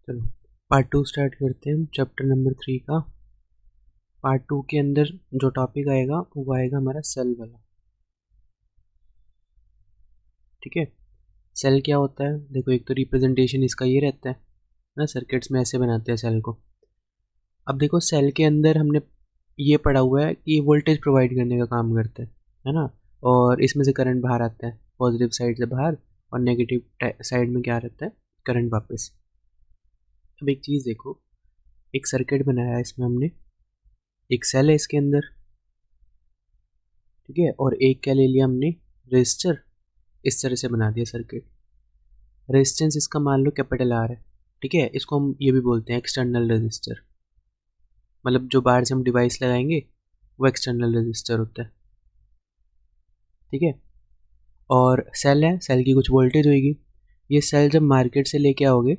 चलो part 2 start करते हैं, चैप्टर नंबर 3 का। पार्ट 2 के अंदर जो टॉपिक आएगा वो आएगा हमारा सेल वाला। ठीक है, सेल क्या होता है? देखो, एक तो रिप्रेजेंटेशन इसका ये रहता है ना, सर्किट्स में ऐसे बनाते हैं सेल को। अब देखो, सेल के अंदर हमने ये पढ़ा हुआ है कि वोल्टेज प्रोवाइड करने का काम करता है ना, और इसमें से करंट बाहर आता है पॉजिटिव साइड से बाहर, और नेगेटिव साइड में क्या रहता है? करंट वापस। अब एक चीज़ देखो, एक सर्किट बनाया है इसमें हमने, एक सेल है इसके अंदर, ठीक है, और एक क्या ले लिया हमने? रेजिस्टर। इस तरह से बना दिया सर्किट। रेजिस्टेंस इसका मान लो कैपिटल आर है, ठीक है, इसको हम ये भी बोलते हैं एक्सटर्नल रेजिस्टर, मतलब जो बाहर से हम डिवाइस लगाएंगे वो एक्सटर्नल रेजिस्टर होता है। ठीक है, और सेल है, सेल की कुछ वोल्टेज होगी। ये सेल जब मार्केट से लेके आओगे,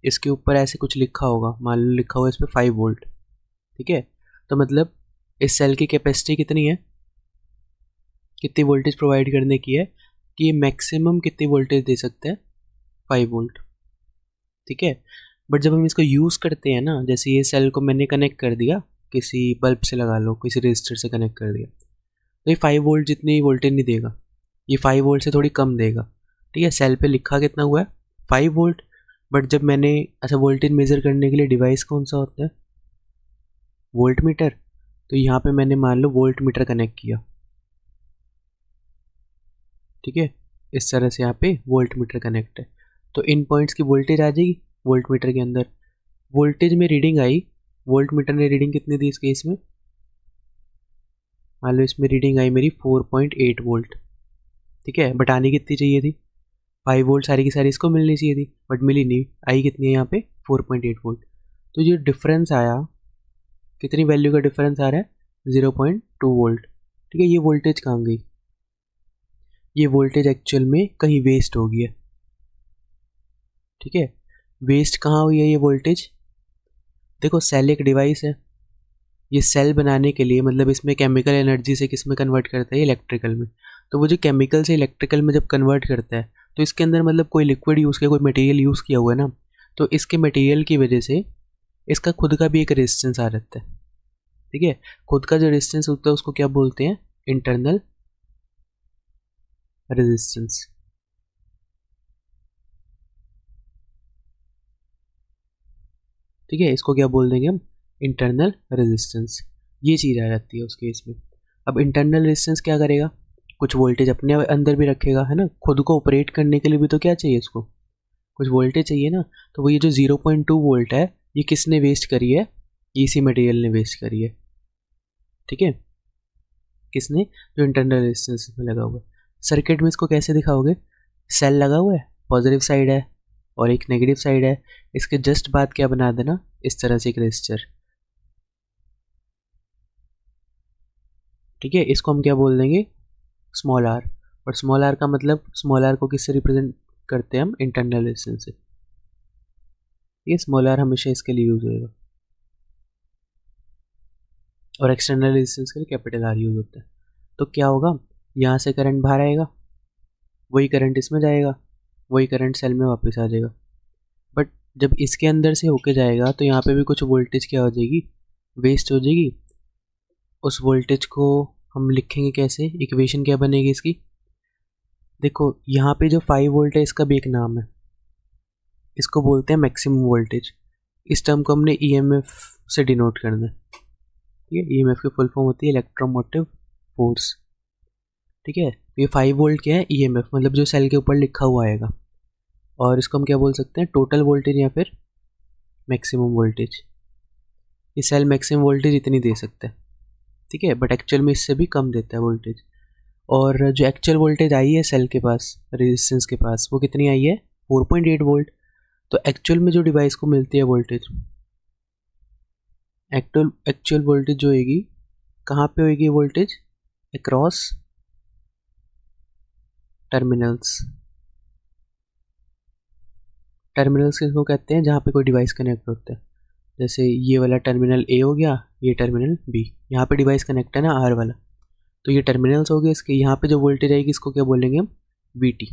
इसके ऊपर ऐसे कुछ लिखा होगा, मान लो लिखा हुआ इस पर 5 वोल्ट। ठीक है, तो मतलब इस सेल की कैपेसिटी कितनी है, कितनी वोल्टेज प्रोवाइड करने की है, कि ये मैक्सिमम कितनी वोल्टेज दे सकते हैं? 5 वोल्ट। ठीक है, बट जब हम इसको यूज़ करते हैं ना, जैसे ये सेल को मैंने कनेक्ट कर दिया किसी बल्ब से, लगा लो किसी रजिस्टर से कनेक्ट कर दिया, तो ये 5 वोल्ट जितनी वोल्टेज नहीं देगा, ये 5 वोल्ट से थोड़ी कम देगा। ठीक है, सेल पे लिखा कितना हुआ है? 5 वोल्ट। बट जब मैंने, अच्छा, वोल्टेज मेज़र करने के लिए डिवाइस कौन सा होता है? Volt meter. तो यहाँ पे मैंने मान लो वोल्ट मीटर कनेक्ट किया। ठीक है, इस तरह से यहाँ पे वोल्ट मीटर कनेक्ट है, तो इन पॉइंट्स की वोल्टेज आ जाएगी वोल्ट मीटर के अंदर। वोल्टेज में रीडिंग आई, वोल्ट मीटर ने रीडिंग कितनी दी इस केस में? मान लो इसमें रीडिंग आई मेरी 4.8 वोल्ट। ठीक है, बट आनी कितनी चाहिए थी? 5 वोल्ट सारी की सारी इसको मिलनी चाहिए थी, बट मिली नहीं, आई कितनी है यहाँ पे? 4.8 वोल्ट। तो ये डिफरेंस आया, कितनी वैल्यू का डिफरेंस आ रहा है? 0.2 वोल्ट। ठीक है, ये वोल्टेज कहाँ गई? ये वोल्टेज एक्चुअल में कहीं वेस्ट हो गई है। ठीक है, वेस्ट कहाँ हुई है ये वोल्टेज? देखो, सेल एक डिवाइस है, ये सेल बनाने के लिए मतलब इसमें केमिकल एनर्जी से किस में कन्वर्ट करता है? इलेक्ट्रिकल में। तो वो जो केमिकल से इलेक्ट्रिकल में जब कन्वर्ट करता है, तो इसके अंदर मतलब कोई लिक्विड यूज़ किया, कोई मटेरियल यूज़ किया हुआ है ना, तो इसके मटेरियल की वजह से इसका खुद का भी एक रेजिस्टेंस आ जाता है। ठीक है, खुद का जो रेजिस्टेंस होता है उसको क्या बोलते हैं? Internal resistance. ठीक है, इसको क्या बोल देंगे हम? Internal resistance. ये चीज़ आ जाती है उस केस में। अब इंटरनल रेजिस्टेंस क्या करेगा? कुछ वोल्टेज अपने अंदर भी रखेगा, है ना, खुद को ऑपरेट करने के लिए भी तो क्या चाहिए इसको? कुछ वोल्टेज चाहिए ना। तो वो ये जो 0.2 वोल्ट है, ये किसने वेस्ट करी है? इसी मटेरियल ने वेस्ट करी है। ठीक है, किसने? जो इंटरनल रेजिस्टेंस में लगा हुआ है। सर्किट में इसको कैसे दिखाओगे? सेल लगा हुआ है, पॉजिटिव साइड है और एक नेगेटिव साइड है, इसके जस्ट बाद क्या बना देना, इस तरह से एक रेजिस्टर। ठीक है, इसको हम क्या बोल देंगे? Small R. और स्मॉल आर का मतलब, स्मॉल आर को किससे रिप्रेजेंट करते हैं हम? इंटरनल रेजिस्टेंस से। ये स्मॉल आर हमेशा इसके लिए यूज होएगा, और एक्सटर्नल रेजिस्टेंस के लिए कैपिटल आर यूज होता है। तो क्या होगा, यहाँ से करंट बाहर आएगा, वही करंट इसमें जाएगा, वही करंट सेल में वापस आ जाएगा। बट जब इसके अंदर से होके जाएगा तो यहाँ पे भी कुछ वोल्टेज क्या हो जाएगी? वेस्ट हो जाएगी। उस वोल्टेज को हम लिखेंगे कैसे? इक्वेशन क्या बनेगी इसकी? देखो, यहाँ पे जो 5 वोल्ट है इसका भी एक नाम है, इसको बोलते हैं मैक्सिमम वोल्टेज। इस टर्म को हमने ईएमएफ से डिनोट करना है। ठीक है, ईएमएफ की फुल फॉर्म होती है इलेक्ट्रोमोटिव फोर्स। ठीक है, ये 5 वोल्ट क्या है? ईएमएफ, मतलब जो सेल के ऊपर लिखा हुआ आएगा, और इसको हम क्या बोल सकते हैं? टोटल वोल्टेज या फिर मैक्सिमम वोल्टेज। ये सेल मैक्सिमम वोल्टेज इतनी दे सकता है, ठीक है, बट एक्चुअल में इससे भी कम देता है वोल्टेज। और जो एक्चुअल वोल्टेज आई है सेल के पास, रेजिस्टेंस के पास, वो कितनी आई है? 4.8 वोल्ट। तो एक्चुअल में जो डिवाइस को मिलती है वोल्टेज, एक्चुअल वोल्टेज जो होगी, कहाँ पे होगी वोल्टेज? Across terminals. टर्मिनल्स किसको कहते हैं? जहाँ पे कोई डिवाइस कनेक्ट होता है। जैसे ये वाला टर्मिनल ए हो गया, ये टर्मिनल बी, यहाँ पे डिवाइस कनेक्ट है ना, आर वाला, तो ये टर्मिनल्स हो गए इसके। यहाँ पे जो वोल्टेज आएगी इसको क्या बोलेंगे हम? We T.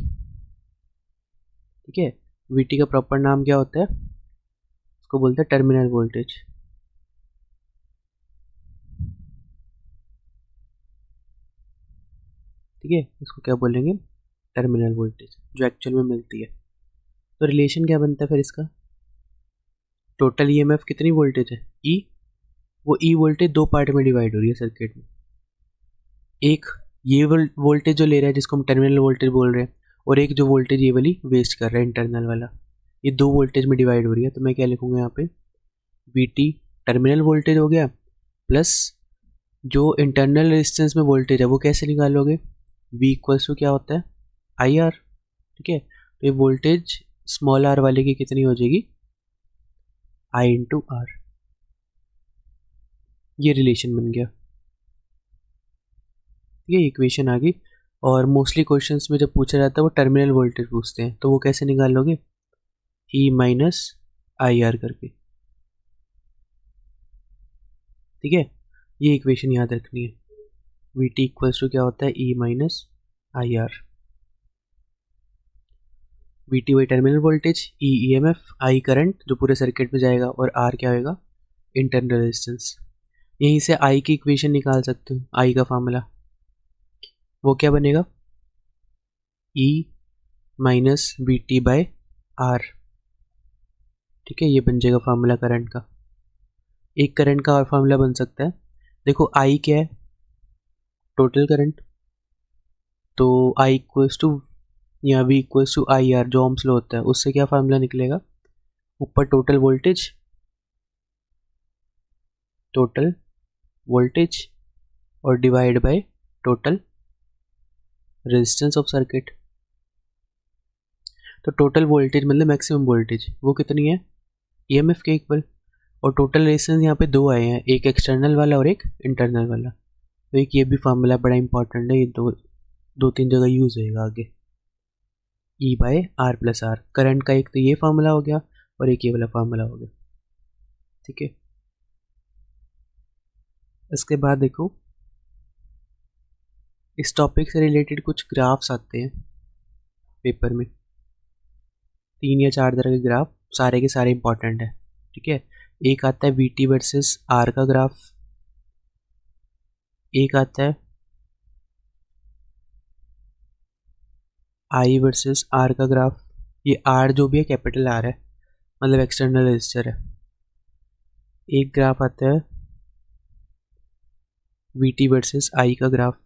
ठीक है, वी टी का प्रॉपर नाम क्या होता है? इसको बोलते हैं टर्मिनल वोल्टेज। ठीक है, इसको क्या बोलेंगे, टर्मिनल वोल्टेज, जो एक्चुअल में मिलती है। तो रिलेशन क्या बनता है फिर इसका, टोटल ईएमएफ कितनी वोल्टेज है, ई, वो ई वोल्टेज दो पार्ट में डिवाइड हो रही है सर्किट में। एक ये वोल्टेज जो ले रहा है जिसको हम टर्मिनल वोल्टेज बोल रहे हैं, और एक जो वोल्टेज ये वाली वेस्ट कर रहा है इंटरनल वाला, ये दो वोल्टेज में डिवाइड हो रही है। तो मैं क्या लिखूंगा यहाँ पे, वी टी टर्मिनल वोल्टेज हो गया, प्लस जो इंटरनल रेजिस्टेंस में वोल्टेज है वो कैसे निकालोगे, वी इक्वल्स टू क्या होता है, आई आर। ठीक है, तो ये वोल्टेज स्मॉल आर वाले की कितनी हो जाएगी, आई इंटू आर। ये रिलेशन बन गया, ये इक्वेशन आ गई। और मोस्टली क्वेश्चंस में जब पूछा जाता है वो टर्मिनल वोल्टेज पूछते हैं, तो वो कैसे निकाल लोगे, ई माइनस आई आर करके। ठीक है, ये इक्वेशन याद रखनी है, वी टी इक्वल्स टू क्या होता है, E minus I R. V T वही terminal voltage, E E M F, I current जो पूरे सर्किट में जाएगा, और आर क्या होगा, इंटरनल रेजिस्टेंस। यहीं से आई की इक्वेशन निकाल सकते हो, आई का फार्मूला वो क्या बनेगा, E minus B T by R. ठीक है, ये बन जाएगा फार्मूला करंट का। एक करंट का और फार्मूला बन सकता है, देखो आई क्या है, टोटल करंट, तो आई इक्वल्स टू या V equals to I R, जो ओम्स लॉ होता है उससे क्या फार्मूला निकलेगा, ऊपर टोटल वोल्टेज और divide by total resistance of circuit. तो टोटल वोल्टेज मतलब मैक्सिमम वोल्टेज, वो कितनी है, ईएमएफ के इक्वल, और टोटल रेजिस्टेंस यहाँ पे दो आए हैं, एक एक्सटर्नल वाला और एक इंटरनल वाला। तो एक ये भी फार्मूला बड़ा इंपॉर्टेंट है, ये दो तीन जगह यूज होएगा आगे, E by R plus R. Current का एक तो ये फार्मूला हो गया और एक ये वाला फार्मूला हो गया। ठीक है, इसके बाद देखो इस टॉपिक से रिलेटेड कुछ ग्राफ्स आते हैं पेपर में, 3 या 4 तरह के ग्राफ, सारे के सारे इंपॉर्टेंट है। ठीक है, एक आता है वी टी वर्सेस आर का ग्राफ, एक आता है आई वर्सेस आर का ग्राफ। ये आर जो भी है कैपिटल आर है, मतलब एक्सटर्नल रेजिस्टर है। एक ग्राफ आता है वी टी वर्सेस आई का ग्राफ।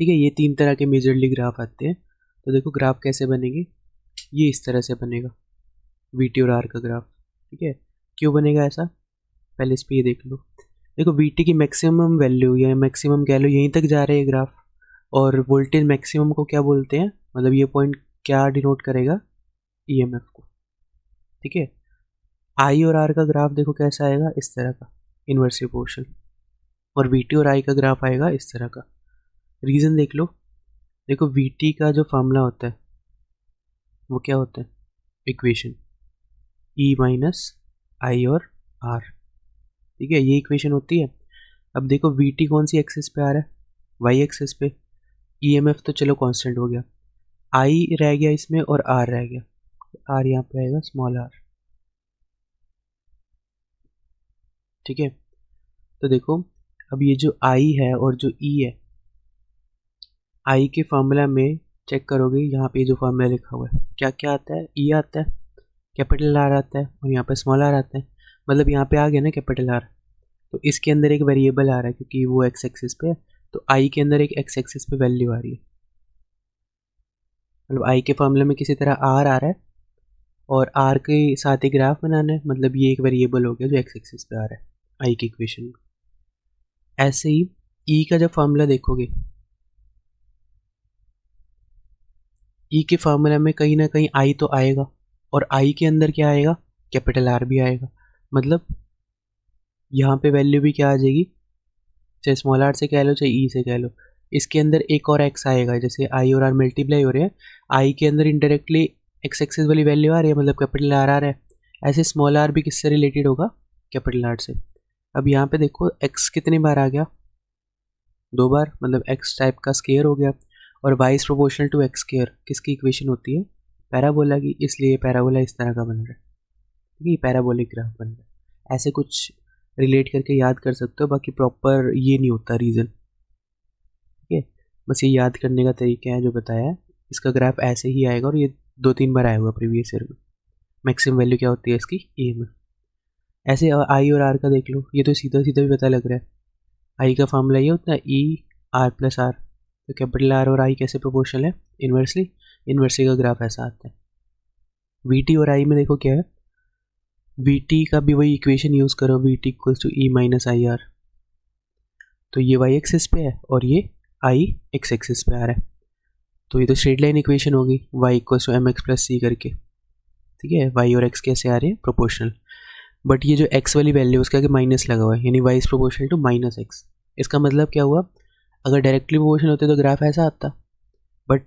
ठीक है, ये 3 तरह के मेजरली ग्राफ आते हैं। तो देखो ग्राफ कैसे बनेंगे, ये इस तरह से बनेगा, वी टी और आर का ग्राफ। ठीक है, क्यों बनेगा ऐसा, पहले इस पर ये देख लो। देखो वी टी की मैक्सिमम वैल्यू या मैक्सिमम कह लो यहीं तक जा रहा है ये ग्राफ, और वोल्टेज मैक्सिमम को क्या बोलते हैं, मतलब ये पॉइंट क्या डिनोट करेगा, ईएमएफ को। ठीक है, आई और आर का ग्राफ देखो कैसा आएगा, इस तरह का इनवर्स प्रोपोर्शनल, और वी टी और आई का ग्राफ आएगा इस तरह का। रीज़न देख लो, देखो वी टी का जो फार्मूला होता है वो क्या होता है, इक्वेशन ई माइनस आई और आर। ठीक है, ये इक्वेशन होती है। अब देखो वी टी कौन सी एक्सिस पे आ रहा है, वाई एक्सिस पे, ईएमएफ तो चलो कांस्टेंट हो गया, आई रह गया इसमें और आर रह गया, आर यहाँ पे आएगा स्मॉल आर। ठीक है, तो देखो अब ये जो आई है और जो ई है, आई के फार्मूला में चेक करोगे यहाँ पे जो फार्मूला लिखा हुआ है क्या क्या आता है, ई आता है, कैपिटल आर आता है, और यहाँ पे स्मॉल आर आता है। मतलब यहाँ पे आ गया ना कैपिटल आर, तो इसके अंदर एक वेरिएबल आ रहा है क्योंकि वो एक्स एक्सिस पे है, तो आई के अंदर एक एक्स एक्सिस पे वैल्यू आ रही है। मतलब आई के फार्मूले में किसी तरह आर आ रहा है और आर के साथ ही ग्राफ बनाना है, मतलब ये एक वेरिएबल हो गया जो एक्स एक्सिस पे आ रहा है आई की इक्वेशन में। ऐसे ही ई का जब फार्मूला देखोगे, ई के फार्मूला में कहीं ना कहीं आई तो आएगा, और आई के अंदर क्या आएगा, कैपिटल आर भी आएगा। मतलब यहाँ पे वैल्यू भी क्या आ जाएगी, चाहे स्मॉल आर से कह लो चाहे ई से कह लो, इसके अंदर एक और एक्स आएगा। जैसे आई और आर मल्टीप्लाई हो रहे हैं, आई के अंदर इनडायरेक्टली एक्स एक्सिस वाली वैल्यू आ रही है, मतलब कैपिटल आर आ रहा है। ऐसे स्मॉल आर भी किससे रिलेटेड होगा, कैपिटल आर से। अब यहाँ पे देखो एक्स कितनी बार आ गया, 2 बार, मतलब एक्स टाइप का स्केयर हो गया, और Y is proportional to X square किसकी इक्वेशन होती है, पैराबोला की, इसलिए पैराबोला इस तरह का बन रहा है। ठीक है, ये पैराबोलिक ग्राफ बन रहा है। ऐसे कुछ रिलेट करके याद कर सकते हो, बाकी प्रॉपर ये नहीं होता रीज़न। ठीक है, बस ये याद करने का तरीका है जो बताया है। इसका ग्राफ ऐसे ही आएगा और ये 2-3 बार आया हुआ प्रीवियस ईयर में। मैक्सिमम वैल्यू क्या होती है इसकी, ए में। ऐसे आई और आर का देख लो, ये तो सीधा सीधा भी पता लग रहा है। आई का फॉर्मूला ये होता है ई आर प्लस आर। तो कैपिटल आर और आई कैसे प्रोपोर्शनल है, इन्वर्सली। इन्वर्सली का ग्राफ ऐसा आता है। वी टी और आई में देखो क्या है, वी टी का भी वही इक्वेशन यूज़ करो, V T equals to E minus I R. तो ये वाई एक्सिस पे है और ये आई एक्स एक्सिस पे आ रहा है। तो ये तो स्ट्रेट लाइन इक्वेशन होगी, Y equals to M X plus C करके। ठीक है, वाई और एक्स कैसे आ रहे हैं, प्रोपोर्शनल। बट ये जो एक्स वाली वैल्यू उसके आगे माइनस लगा हुआ है, यानी Y is proportional to minus X. इसका मतलब क्या हुआ, अगर डायरेक्टली प्रोपोर्शनल होते तो ग्राफ ऐसा आता, बट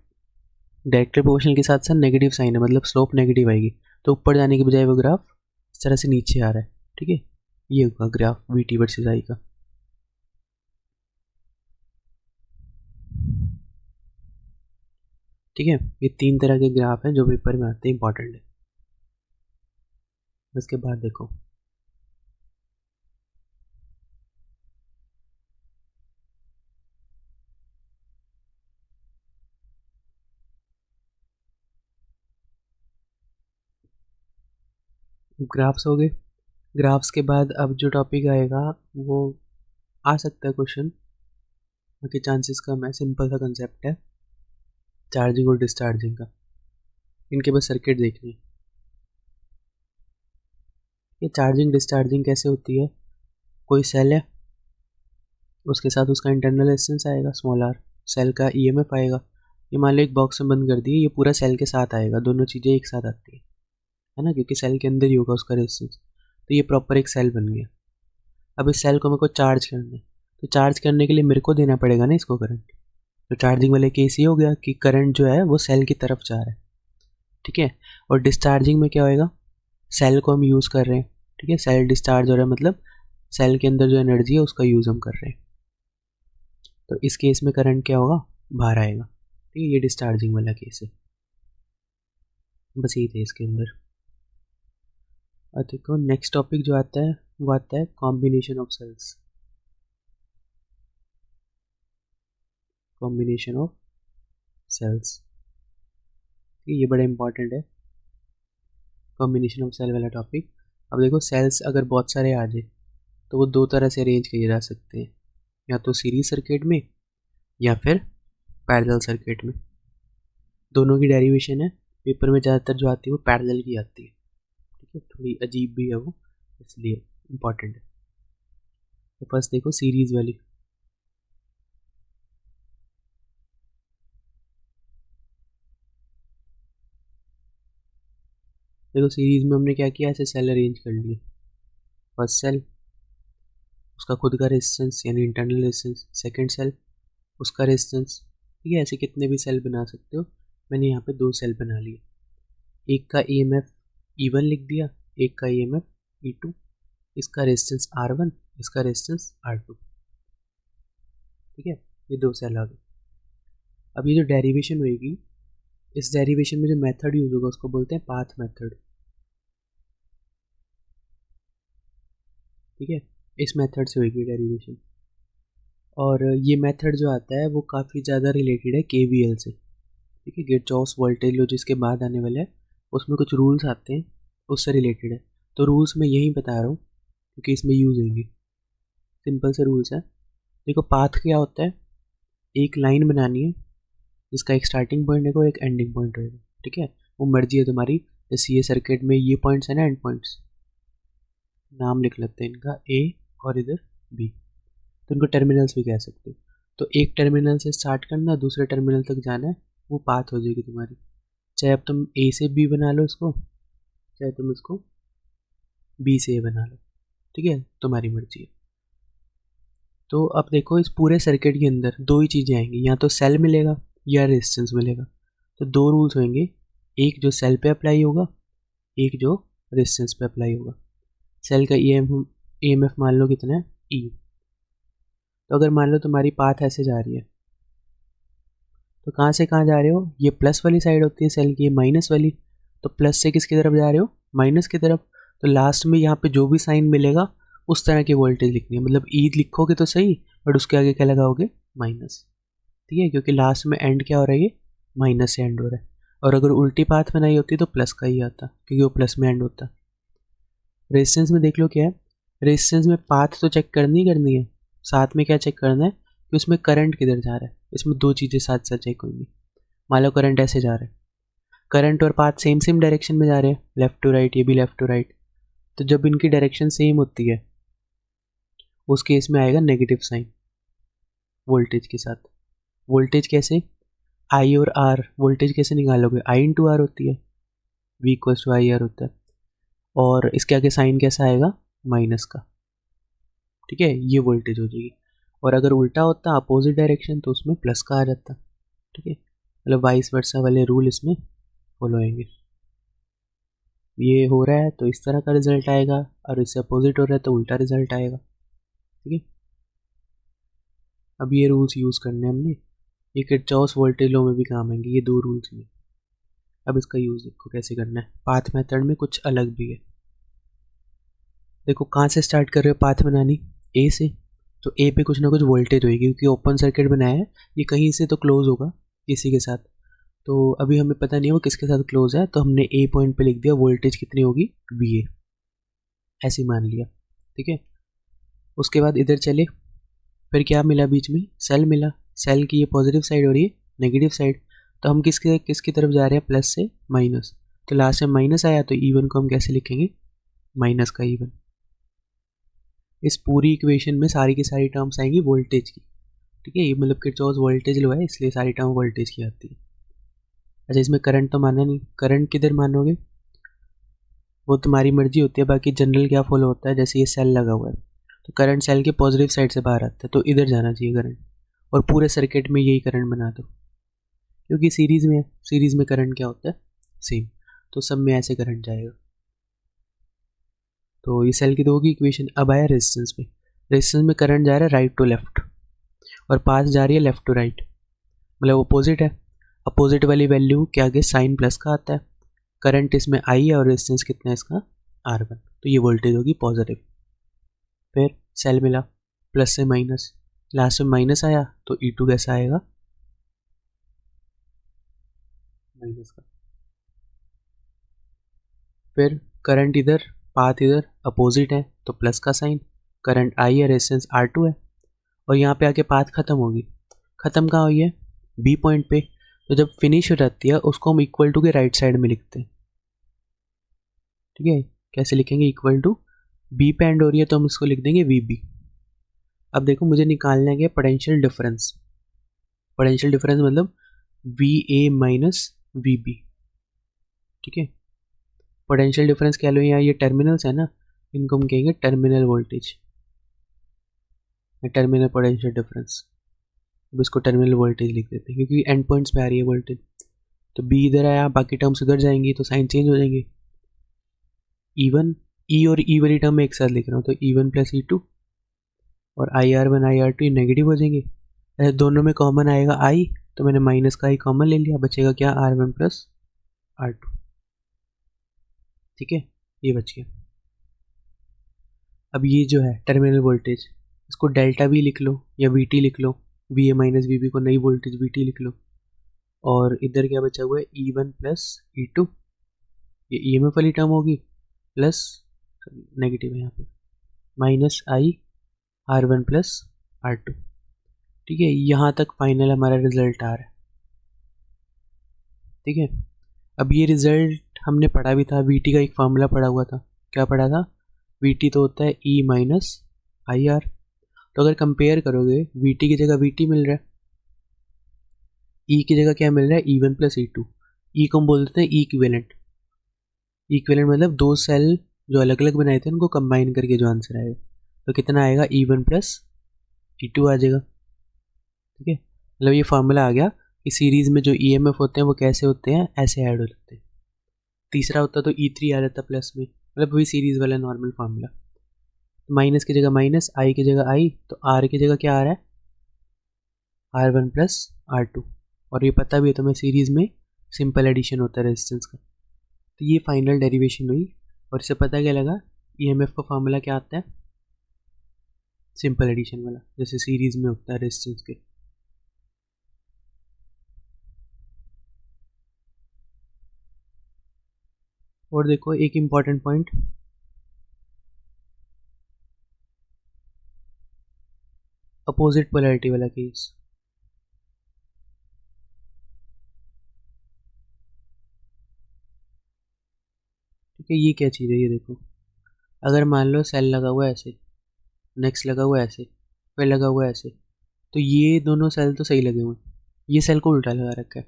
डायरेक्टली प्रोपोर्शनल के साथ साथ नेगेटिव साइन है, मतलब स्लोप नेगेटिव आएगी। तो ऊपर जाने के बजाय वो ग्राफ इस तरह से नीचे आ रहा है। ठीक है, ये होगा ग्राफ वी टी वर्सेज आई का। ठीक है, ये 3 तरह के ग्राफ हैं जो पेपर में आते हैं, इंपॉर्टेंट है। उसके बाद देखो ग्राफ्स हो गए। ग्राफ्स के बाद अब जो टॉपिक आएगा वो आ सकता है क्वेश्चन, बाकी चांसेस कम है। सिंपल सा कंसेप्ट है चार्जिंग और डिस्चार्जिंग का, इनके बस सर्किट देखनी है। ये चार्जिंग डिस्चार्जिंग कैसे होती है, कोई सेल है, उसके साथ उसका इंटरनल रेजिस्टेंस आएगा स्मॉल आर, सेल का ईएमएफ आएगा। ये मान लो एक बॉक्स में बंद कर दिए, ये पूरा सेल के साथ आएगा, दोनों चीज़ें एक साथ आती है ना, क्योंकि सेल के अंदर ही होगा उसका रेजिस्टेंस। तो ये प्रॉपर एक सेल बन गया। अब इस सेल को मेरे को चार्ज करना है, तो चार्ज करने के लिए मेरे को देना पड़ेगा ना इसको करंट। तो चार्जिंग वाले केस ये हो गया कि करंट जो है वो सेल की तरफ जा रहा है। ठीक है, और डिस्चार्जिंग में क्या होएगा, सेल को हम यूज़ कर रहे हैं। ठीक है, सेल डिस्चार्ज हो रहा है, मतलब सेल के अंदर जो एनर्जी है उसका यूज़ हम कर रहे हैं। तो इस केस में करंट क्या होगा, बाहर आएगा। ठीक है, ये डिस्चार्जिंग वाला केस है। बस यही थे इसके अंदर। और देखो नेक्स्ट टॉपिक जो आता है वो आता है combination of cells. Combination of cells, ये बड़ा इंपॉर्टेंट है, कॉम्बिनेशन ऑफ सेल वाला टॉपिक। अब देखो सेल्स अगर बहुत सारे आ जाए तो वो 2 तरह से अरेंज किए जा सकते हैं, या तो सीरीज सर्किट में या फिर पैरेलल सर्किट में। दोनों की डेरिवेशन है, पेपर में ज़्यादातर जो आती है वो पैरेलल की आती है। ठीक है, थोड़ी अजीब भी है वो, इसलिए इम्पॉर्टेंट है। तो फर्स्ट देखो सीरीज वाली। देखो सीरीज में हमने क्या किया, ऐसे सेल अरेंज कर लिए। फर्स्ट सेल उसका खुद का रेजिस्टेंस यानी इंटरनल रेजिस्टेंस, सेकंड सेल उसका रेजिस्टेंस। ठीक है, ऐसे कितने भी सेल बना सकते हो। मैंने यहाँ पे 2 सेल बना लिए, एक का ईएमएफ E1 लिख दिया, एक का ईएमएफ E2। इसका रेजिस्टेंस R1, इसका रेजिस्टेंस R2। ठीक है, ये 2 सेल आ गए। अब ये जो डेरिवेशन होगी, इस डेरिवेशन में जो मेथड यूज होगा उसको बोलते हैं पाथ मेथड। ठीक है, इस मेथड से होगी डेरिवेशन, और ये मेथड जो आता है वो काफ़ी ज़्यादा रिलेटेड है केवीएल से। ठीक है, किरचॉफ्स वोल्टेज लॉ जिसके बाद आने वाला है, उसमें कुछ रूल्स आते हैं, उससे रिलेटेड है। तो रूल्स मैं यही बता रहा हूँ क्योंकि इसमें यूज़ होंगे। सिंपल से रूल्स है। देखो पाथ क्या होता है, एक लाइन बनानी है जिसका एक स्टार्टिंग पॉइंट है, एक एंडिंग पॉइंट होगा। ठीक है, वो मर्जी है तुम्हारी, जैसे ये सर्किट में ये पॉइंट्स है ना, एंड पॉइंट्स, नाम लिख लेते हैं इनका ए और इधर बी, तो इनको टर्मिनल्स भी कह सकते हो। तो एक टर्मिनल से स्टार्ट करना, दूसरे टर्मिनल तक जाना है, वो पाथ हो जाएगी तुम्हारी। चाहे अब तुम ए से बी बना लो इसको, चाहे तुम इसको बी से ए बना लो। ठीक है, तुम्हारी मर्जी है। तो अब देखो इस पूरे सर्किट के अंदर 2 ही चीज़ें आएंगी, या तो सेल मिलेगा या रेजिस्टेंस मिलेगा। तो 2 रूल्स होंगे, एक जो सेल पे अप्लाई होगा, एक जो रेजिस्टेंस पे अप्लाई होगा। सेल का ईएमएफ मान लो कितना है, ई। तो अगर मान लो तुम्हारी पाथ ऐसे जा रही है, तो कहाँ से कहाँ जा रहे हो, ये प्लस वाली साइड होती है सेल की, ये माइनस वाली। तो प्लस से किसकी तरफ जा रहे हो, माइनस की तरफ। तो लास्ट में यहाँ पे जो भी साइन मिलेगा उस तरह की वोल्टेज लिखनी है, मतलब ई लिखोगे तो सही बट उसके आगे क्या लगाओगे, माइनस। ठीक है, क्योंकि लास्ट में एंड क्या हो रहा है, ये माइनस से एंड हो रहा है। और अगर उल्टी पाथ बनाई होती तो प्लस का ही आता, क्योंकि वो प्लस में एंड होता। रेजिस्टेंस में देख लो क्या है, रेजिस्टेंस में पाथ तो चेक करनी है, साथ में क्या चेक करना है कि उसमें करंट किधर जा रहा है। इसमें दो चीज़ें साथ साथ चेक होंगी। मान लो करंट ऐसे जा रहा है, करंट और पाथ सेम डायरेक्शन में जा रहे हैं, लेफ्ट टू राइट, ये भी लेफ्ट टू राइट। तो जब इनकी डायरेक्शन सेम होती है उस केस में आएगा नेगेटिव साइन वोल्टेज के साथ। वोल्टेज कैसे, आई और आर, वोल्टेज कैसे निकालोगे, आई इंटू आर होती है, V equals to I R होता है। और इसके आगे साइन कैसा आएगा, माइनस का। ठीक है, ये वोल्टेज हो जाएगी। और अगर उल्टा होता अपोजिट डायरेक्शन तो उसमें प्लस का आ जाता। ठीक है, मतलब वाइस वर्सा वाले रूल इसमें फॉलो होंगे। ये हो रहा है तो इस तरह का रिजल्ट आएगा, और इससे अपोजिट हो रहा है तो उल्टा रिजल्ट आएगा। ठीक है, अब ये रूल्स यूज़ करने हमने, ये किरचॉफ वोल्टेज लॉ में भी काम आएंगे ये दो रूल्स में। अब इसका यूज़ देखो कैसे करना है। पाथ मेथड में कुछ अलग भी है। देखो कहाँ से स्टार्ट कर रहे हो पाथ बनानी, ए से। तो ए पे कुछ ना कुछ वोल्टेज होगी, क्योंकि ओपन सर्किट बनाया है, ये कहीं से तो क्लोज होगा किसी के साथ। तो अभी हमें पता नहीं है वो किसके साथ क्लोज है, तो हमने ए पॉइंट पे लिख दिया वोल्टेज कितनी होगी, वी ए, ऐसे मान लिया। ठीक है, उसके बाद इधर चले, फिर क्या मिला बीच में, सेल मिला। सेल की ये पॉजिटिव साइड हो रही है, नेगेटिव साइड। तो हम किसकी तरफ जा रहे हैं, प्लस से माइनस। तो लास्ट में माइनस आया तो ईवन को हम कैसे लिखेंगे, माइनस का ईवन। इस पूरी इक्वेशन में सारी की सारी टर्म्स आएंगी वोल्टेज की। ठीक है, ये मतलब किरचॉफ वोल्टेज लो है, इसलिए सारी टर्म वोल्टेज की आती है। अच्छा, इसमें करंट तो माना नहीं, करंट किधर मानोगे वो तुम्हारी मर्जी होती है। बाकी जनरल क्या फॉलो होता है, जैसे ये सेल लगा हुआ है तो करंट सेल के पॉजिटिव साइड से बाहर आता है, तो इधर जाना चाहिए करंट, और पूरे सर्किट में यही करंट बना दो, क्योंकि सीरीज में है, सीरीज में करंट क्या होता है, सेम। तो सब में ऐसे करंट जाएगा। तो ये सेल की दो होगी इक्वेशन। अब आया रेजिस्टेंस में, रेजिस्टेंस में करंट जा रहा है राइट टू लेफ्ट, और पाथ जा रही है लेफ्ट टू राइट, मतलब अपोजिट है। अपोजिट वाली वैल्यू के आगे साइन प्लस का आता है। करंट इसमें आई है और रेजिस्टेंस कितना है इसका, R1। तो ये वोल्टेज होगी पॉजिटिव। फिर सेल मिला, प्लस से माइनस, लास्ट में माइनस आया तो E2 कैसा आएगा, माइनस का। फिर करंट इधर, पाथ इधर, अपोजिट है तो प्लस का साइन। करंट आई है, रेजिस्टेंस R2 है, और यहाँ पे आके पाथ खत्म होगी। खत्म कहाँ हुई है, बी पॉइंट पे। तो जब फिनिश हो जाती है उसको हम इक्वल टू के राइट साइड में लिखते हैं। ठीक है, कैसे लिखेंगे, इक्वल टू, बी पे एंड हो रही है तो हम इसको लिख देंगे वी बी। अब देखो मुझे निकालना है पोटेंशियल डिफरेंस। पोटेंशियल डिफरेंस मतलब V A minus V B. ठीक है, पोटेंशियल डिफरेंस कह लो, यहाँ ये टर्मिनल्स है ना, इनको हम कहेंगे terminal voltage, terminal potential difference. अब इसको टर्मिनल वोल्टेज लिख देते हैं, क्योंकि एंड पॉइंट्स पे आ रही है वोल्टेज। तो बी इधर आया, बाकी टर्म्स उधर जाएंगी तो साइन चेंज हो जाएंगे। E1, ई और ई वाली टर्म में एक साथ लिख रहा हूँ, तो E1 प्लस E2, और IR1 IR2 ये नेगेटिव हो जाएंगे। ऐसे दोनों में कॉमन आएगा I, तो मैंने माइनस का ही कॉमन ले लिया, बचेगा क्या, R1 प्लस R2। ठीक है, ये बच गया। अब ये जो है टर्मिनल वोल्टेज, इसको डेल्टा भी लिख लो या VT लिख लो, VA माइनस VB को नई वोल्टेज VT लिख लो। और इधर क्या बचा हुआ है, E1 प्लस E2, ये EMF वाली टर्म होगी, प्लस नेगेटिव है यहाँ पे, minus I R1 plus R2। ठीक है, यहाँ तक फाइनल हमारा रिजल्ट आ रहा है। ठीक है, अब ये रिजल्ट हमने पढ़ा भी था, VT का एक फार्मूला पढ़ा हुआ था। क्या पढ़ा था, VT तो होता है E माइनस IR। तो अगर कंपेयर करोगे, VT की जगह VT मिल रहा है, E की जगह क्या मिल रहा है, E1 प्लस E2। E को हम बोलते हैं इक्विवेलेंट। इक्विवेलेंट मतलब दो सेल जो अलग अलग बनाए थे उनको कंबाइन करके जो आंसर आएगा, तो कितना आएगा, E1 प्लस E2 आ जाएगा। ठीक है, मतलब ये फार्मूला आ गया कि सीरीज़ में जो EMF होते हैं वो कैसे होते हैं, ऐसे ऐड हो जाते हैं। तीसरा होता तो E3 आ जाता प्लस में, मतलब वही सीरीज़ वाला नॉर्मल फार्मूला। माइनस की जगह माइनस, आई की जगह आई, तो आर की जगह क्या आ रहा है, R1 प्लस R2। और ये पता भी है तो मैं सीरीज़ में सिंपल एडिशन होता है रेजिस्टेंस का। तो ये फाइनल डेरिवेशन हुई और इससे पता क्या लगा, ईएमएफ का फॉर्मूला क्या आता है, सिंपल एडिशन वाला, जैसे सीरीज में होता है रेजिस्टेंस के। और देखो एक इम्पॉर्टेंट पॉइंट, अपोजिट पोलैरिटी वाला केस। ठीक है, ये क्या चीज़ है, ये देखो, अगर मान लो सेल लगा हुआ है ऐसे, नेक्स्ट लगा हुआ है ऐसे, फिर लगा हुआ है ऐसे, तो ये दोनों सेल तो सही लगे हुए हैं, ये सेल को उल्टा लगा रखा है।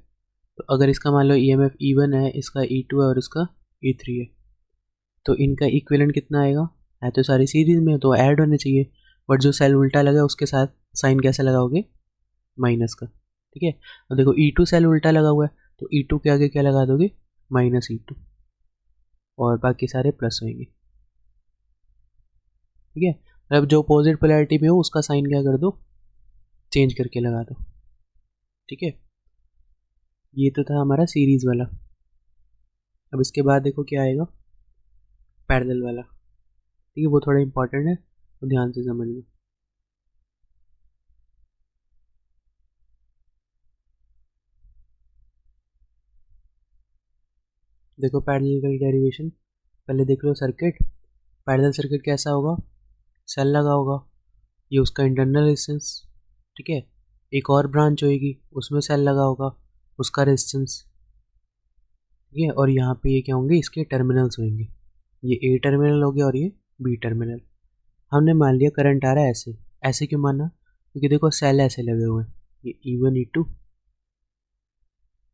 तो अगर इसका मान लो ईएमएफ E1 है, इसका E2 है और इसका E3 है, तो इनका इक्विवेलेंट कितना आएगा, है तो सारी सीरीज में तो ऐड होने चाहिए, बट जो सेल उल्टा लगा उसके साथ साइन कैसे लगाओगे, माइनस का। ठीक है, अब देखो E2 सेल उल्टा लगा हुआ है, तो E2 के आगे क्या लगा दोगे, -E2, और बाकी सारे प्लस होंगे। ठीक है, अब जो अपोजिट पोलैरिटी में हो उसका साइन क्या कर दो, चेंज करके लगा दो। ठीक है, ये तो था हमारा सीरीज वाला। अब इसके बाद देखो क्या आएगा, पैरेलल वाला। ठीक है, वो थोड़ा इंपॉर्टेंट है, तो ध्यान से समझना। देखो पैरेलल का डेरिवेशन, पहले देख लो सर्किट, पैरेलल सर्किट कैसा होगा, सेल लगा होगा, ये उसका इंटरनल रेजिस्टेंस। ठीक है, एक और ब्रांच होएगी उसमें सेल लगा होगा, उसका रेजिस्टेंस। ठीक है, और यहाँ पे ये क्या होंगे, इसके टर्मिनल्स होंगे, ये ए टर्मिनल हो गया और ये बी टर्मिनल। हमने मान लिया करंट आ रहा है ऐसे, ऐसे क्यों माना, क्योंकि देखो सेल ऐसे लगे हुए हैं, ये E1 E2,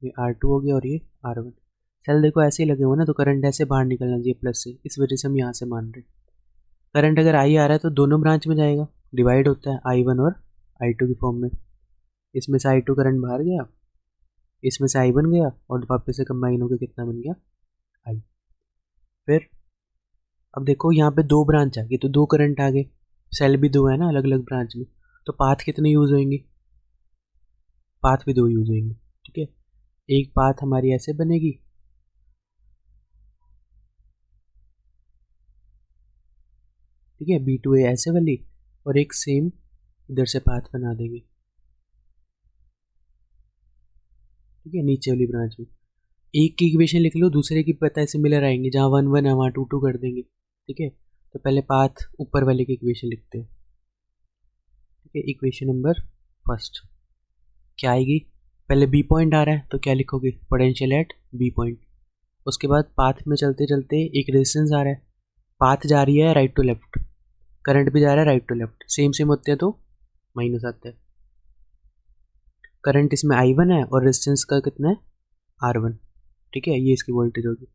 ये R2 हो गया और ये R1। सेल देखो ऐसे ही लगे हुए ना, तो करंट ऐसे बाहर निकलना चाहिए प्लस से, इस वजह से हम यहाँ से मान रहे हैं। करंट अगर आई आ रहा है तो दोनों ब्रांच में जाएगा, डिवाइड होता है I1 और I2 की फॉर्म में। इसमें से I2 करंट बाहर गया, इसमें से I1 गया, और वापस से कंबाइन होकर कितना बन गया, I। फिर अब देखो यहाँ पे दो ब्रांच आ गई, तो दो करंट आ गए, सेल भी दो है ना अलग अलग ब्रांच में, तो पाथ कितने यूज होंगे, पाथ भी दो यूज होंगे। ठीक है, एक पाथ हमारी ऐसे बनेगी, ठीक है, B2A ऐसे वाली, और एक सेम इधर से पाथ बना देंगे। ठीक है, नीचे वाली ब्रांच में एक की इक्वेशन लिख लो, दूसरे की पता है सिमिलर आएंगे, जहाँ 1 1 है वहाँ 2 2 कर देंगे। ठीक है, तो पहले पाथ ऊपर वाले की इक्वेशन लिखते हैं। ठीक है, इक्वेशन नंबर फर्स्ट क्या आएगी, पहले बी पॉइंट आ रहा है तो क्या लिखोगे, पोटेंशियल एट बी पॉइंट। उसके बाद पाथ में चलते चलते एक रेजिस्टेंस आ रहा है, पाथ जा रही है राइट टू लेफ्ट, करंट भी जा रहा है right to left, same same होते हैं तो माइनस आता है। करंट इसमें I1 है और रेजिस्टेंस का कितना है, R1। ठीक है, ये इसकी वोल्टेज होगी।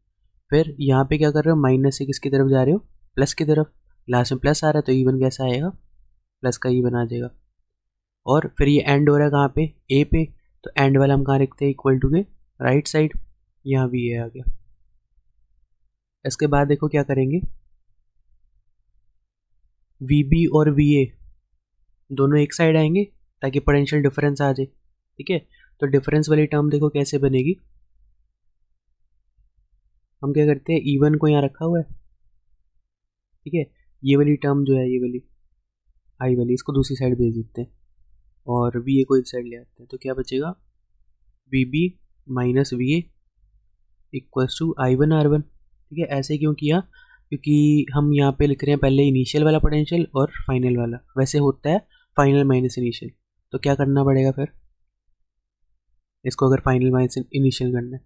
फिर यहाँ पे क्या कर रहे हो, माइनस से किसकी तरफ जा रहे हो, प्लस की तरफ, लास्ट में प्लस आ रहा है तो E1 कैसा आएगा, प्लस का E1 आ जाएगा। और फिर ये एंड हो रहा है कहाँ पे, ए पे, तो एंड वाला हम कहाँ रखते हैं, इक्वल टू के राइट साइड, यहाँ भी ये आ गया। इसके बाद देखो क्या करेंगे, VB और VA दोनों एक साइड आएंगे ताकि पोटेंशियल डिफरेंस आ जाए। ठीक है, तो डिफरेंस वाली टर्म देखो कैसे बनेगी, हम क्या करते हैं, E1 को यहाँ रखा हुआ है। ठीक है, ये वाली टर्म जो है, ये वाली आई वाली, इसको दूसरी साइड भेज देते हैं और VA को इस साइड ले आते हैं, तो क्या बचेगा, VB minus VA equals to I1 R1। ठीक है, ऐसे क्यों किया, क्योंकि हम यहाँ पे लिख रहे हैं पहले इनिशियल वाला पोटेंशियल और फाइनल वाला, वैसे होता है फाइनल माइनस इनिशियल, तो क्या करना पड़ेगा फिर, इसको अगर फाइनल माइनस इनिशियल करना है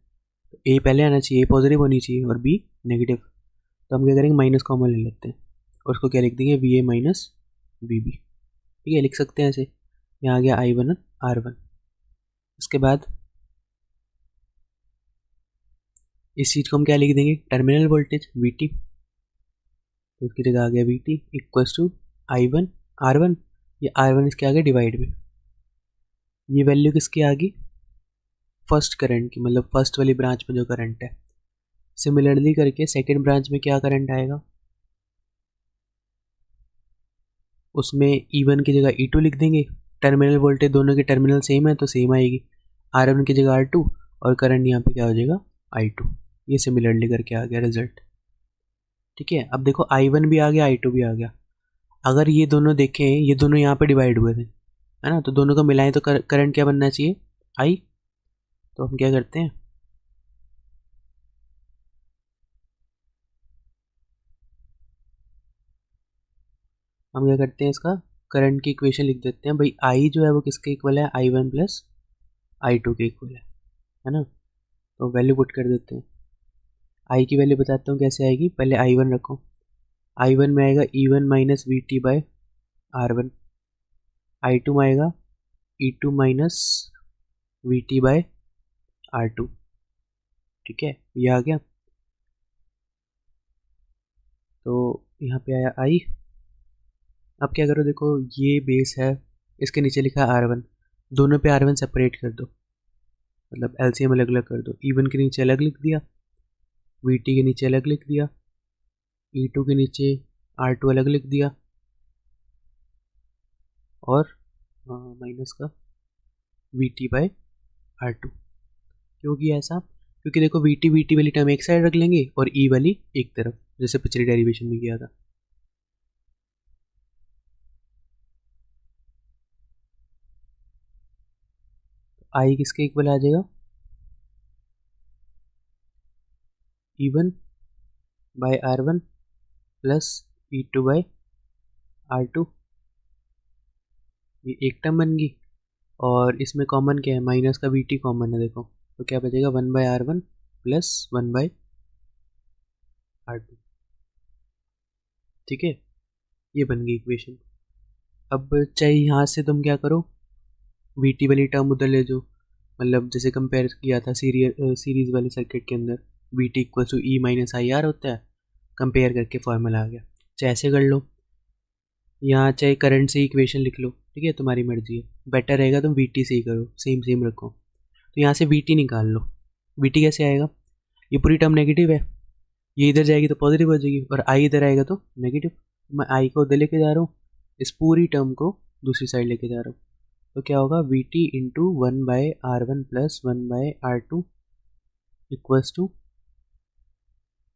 तो ए पहले आना चाहिए, ए पॉजिटिव होनी चाहिए और बी नेगेटिव, तो हम क्या करेंगे, माइनस कॉमन ले लेते हैं और उसको क्या लिख देंगे, VA माइनस VB। ठीक है, लिख सकते हैं ऐसे, यहाँ आ गया I1 R1। इसके बाद इस चीज़ को हम क्या लिख देंगे, टर्मिनल वोल्टेज VT, तो उसकी जगह आ गया VT equals to I1 R1, ये R1 इसके आगे डिवाइड में, ये वैल्यू किसकी आ गई, फर्स्ट करंट की, मतलब फर्स्ट वाली ब्रांच में जो करंट है। सिमिलरली करके सेकेंड ब्रांच में क्या करंट आएगा, उसमें E1 की जगह E2 लिख देंगे, टर्मिनल वोल्टेज दोनों के टर्मिनल सेम है तो सेम आएगी, R1 की जगह R2, और करंट यहाँ पे क्या हो जाएगा I2। ये सिमिलरली करके आ गया रिजल्ट। ठीक है, अब देखो I1 भी आ गया, I2 भी आ गया। अगर ये दोनों देखें, ये दोनों यहाँ पे डिवाइड हुए थे, है ना, तो दोनों को मिलाएं तो करंट क्या बनना चाहिए, I। तो हम क्या करते हैं, इसका करंट की इक्वेशन लिख देते हैं भाई। I जो है वो किसके इक्वल है, I1 प्लस I2 के इक्वल है ना। तो वैल्यू पुट कर देते हैं। I की वैल्यू बताता हूँ कैसे आएगी, पहले I1 रखो। I1 में आएगा E1 minus we T by R1। I2 में आएगा E2 minus we T by R2। ठीक है, ये आ गया। तो यहाँ पे आया I। अब क्या करो, देखो ये बेस है, इसके नीचे लिखा है R1। दोनों पे R1 सेपरेट कर दो, मतलब एलसीएम अलग अलग कर दो। E1 के नीचे अलग लिख दिया, VT के नीचे अलग लिख दिया, E2 के नीचे R2 अलग लिख दिया, और माइनस का VT बाई R2। क्यों किया ऐसा, क्योंकि देखो VT वाली टर्म एक साइड रख लेंगे और E वाली एक तरफ, जैसे पिछले डेरिवेशन में किया था। I किसके इक्वल आ जाएगा, E1 by R1 plus E2 by R2। ये एक टर्म बन गई, और इसमें कॉमन क्या है, माइनस का VT कॉमन है देखो, तो क्या बचेगा 1 by R1 plus 1 by R2। ठीक है, ये बन गई इक्वेशन। अब चाहे यहाँ से तुम क्या करो, VT वाली टर्म उधर ले जाओ, मतलब जैसे कंपेयर किया था सीरीज वाले सर्किट के अंदर, VT equal to E minus IR होता है, कंपेयर करके फॉर्मूला आ गया। चाहे ऐसे कर लो, यहाँ चाहे करंट से इक्वेशन लिख लो, ठीक है, तुम्हारी मर्जी है। बेटर रहेगा तुम VT से ही करो, सेम सेम रखो। तो यहाँ से VT निकाल लो। VT कैसे आएगा, ये पूरी टर्म नेगेटिव है, ये इधर जाएगी तो पॉजिटिव हो जाएगी, और I इधर आएगा तो नेगेटिव। मैं I को उधर लेके जा रहा हूँ, इस पूरी टर्म को दूसरी साइड लेके जा रहा हूँ। तो क्या होगा, VT into 1 by R1 plus 1 by R2 equals to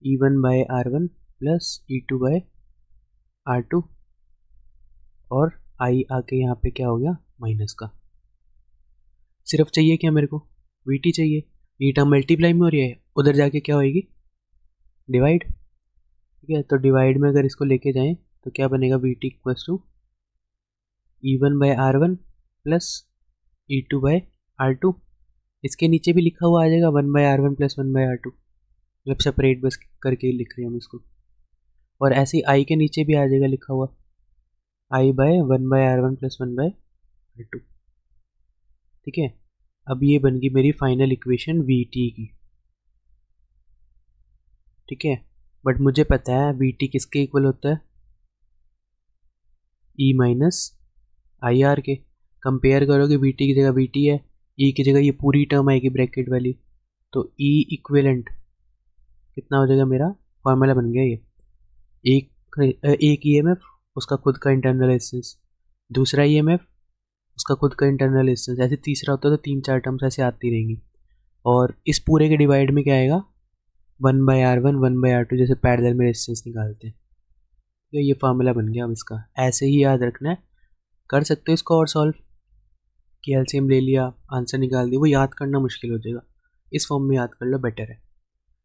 E1 by R1 plus E2 by R2, और I आके यहाँ पे क्या हो गया, माइनस का। सिर्फ चाहिए क्या मेरे को, VT चाहिए। ये टर्म मल्टीप्लाई में हो रही है, उधर जाके क्या होएगी, डिवाइड। ठीक है, तो डिवाइड में अगर इसको लेके जाएं तो क्या बनेगा, VT equals to E1 by R1 plus E2 by R2। इसके नीचे भी लिखा हुआ आ जाएगा 1 by R1 plus 1 by R2, मतलब सेपरेट बस करके लिख रहे हैं हम इसको। और ऐसे ही I के नीचे भी आ जाएगा लिखा हुआ I by 1 by R1 plus 1 by R2। ठीक है, अब ये बन गई मेरी फाइनल इक्वेशन VT की। ठीक है, बट मुझे पता है VT किसके इक्वल होता है, E माइनस IR के। कंपेयर करोगे, VT की जगह VT है, E की जगह ये पूरी टर्म आएगी ब्रैकेट वाली, तो E इक्विवेलेंट कितना हो जाएगा, मेरा फॉर्मूला बन गया ये। एक EMF, उसका खुद का इंटरनल रेजिस्टेंस, दूसरा EMF, उसका खुद का इंटरनल रेजिस्टेंस, ऐसे तीसरा होता है तो 3-4 टर्म्स ऐसे आती रहेंगी। और इस पूरे के डिवाइड में क्या आएगा, 1 बाई R1 1 बाई R2, जैसे पैरेलल में रेजिस्टेंस निकालते हैं। तो ये फार्मूला बन गया। अब इसका ऐसे ही याद रखना है, कर सकते हो इसको और सॉल्व, कि एलसीएम ले लिया, आंसर निकाल दिया, वो याद करना मुश्किल हो जाएगा। इस फॉर्म में याद कर लो, बेटर है।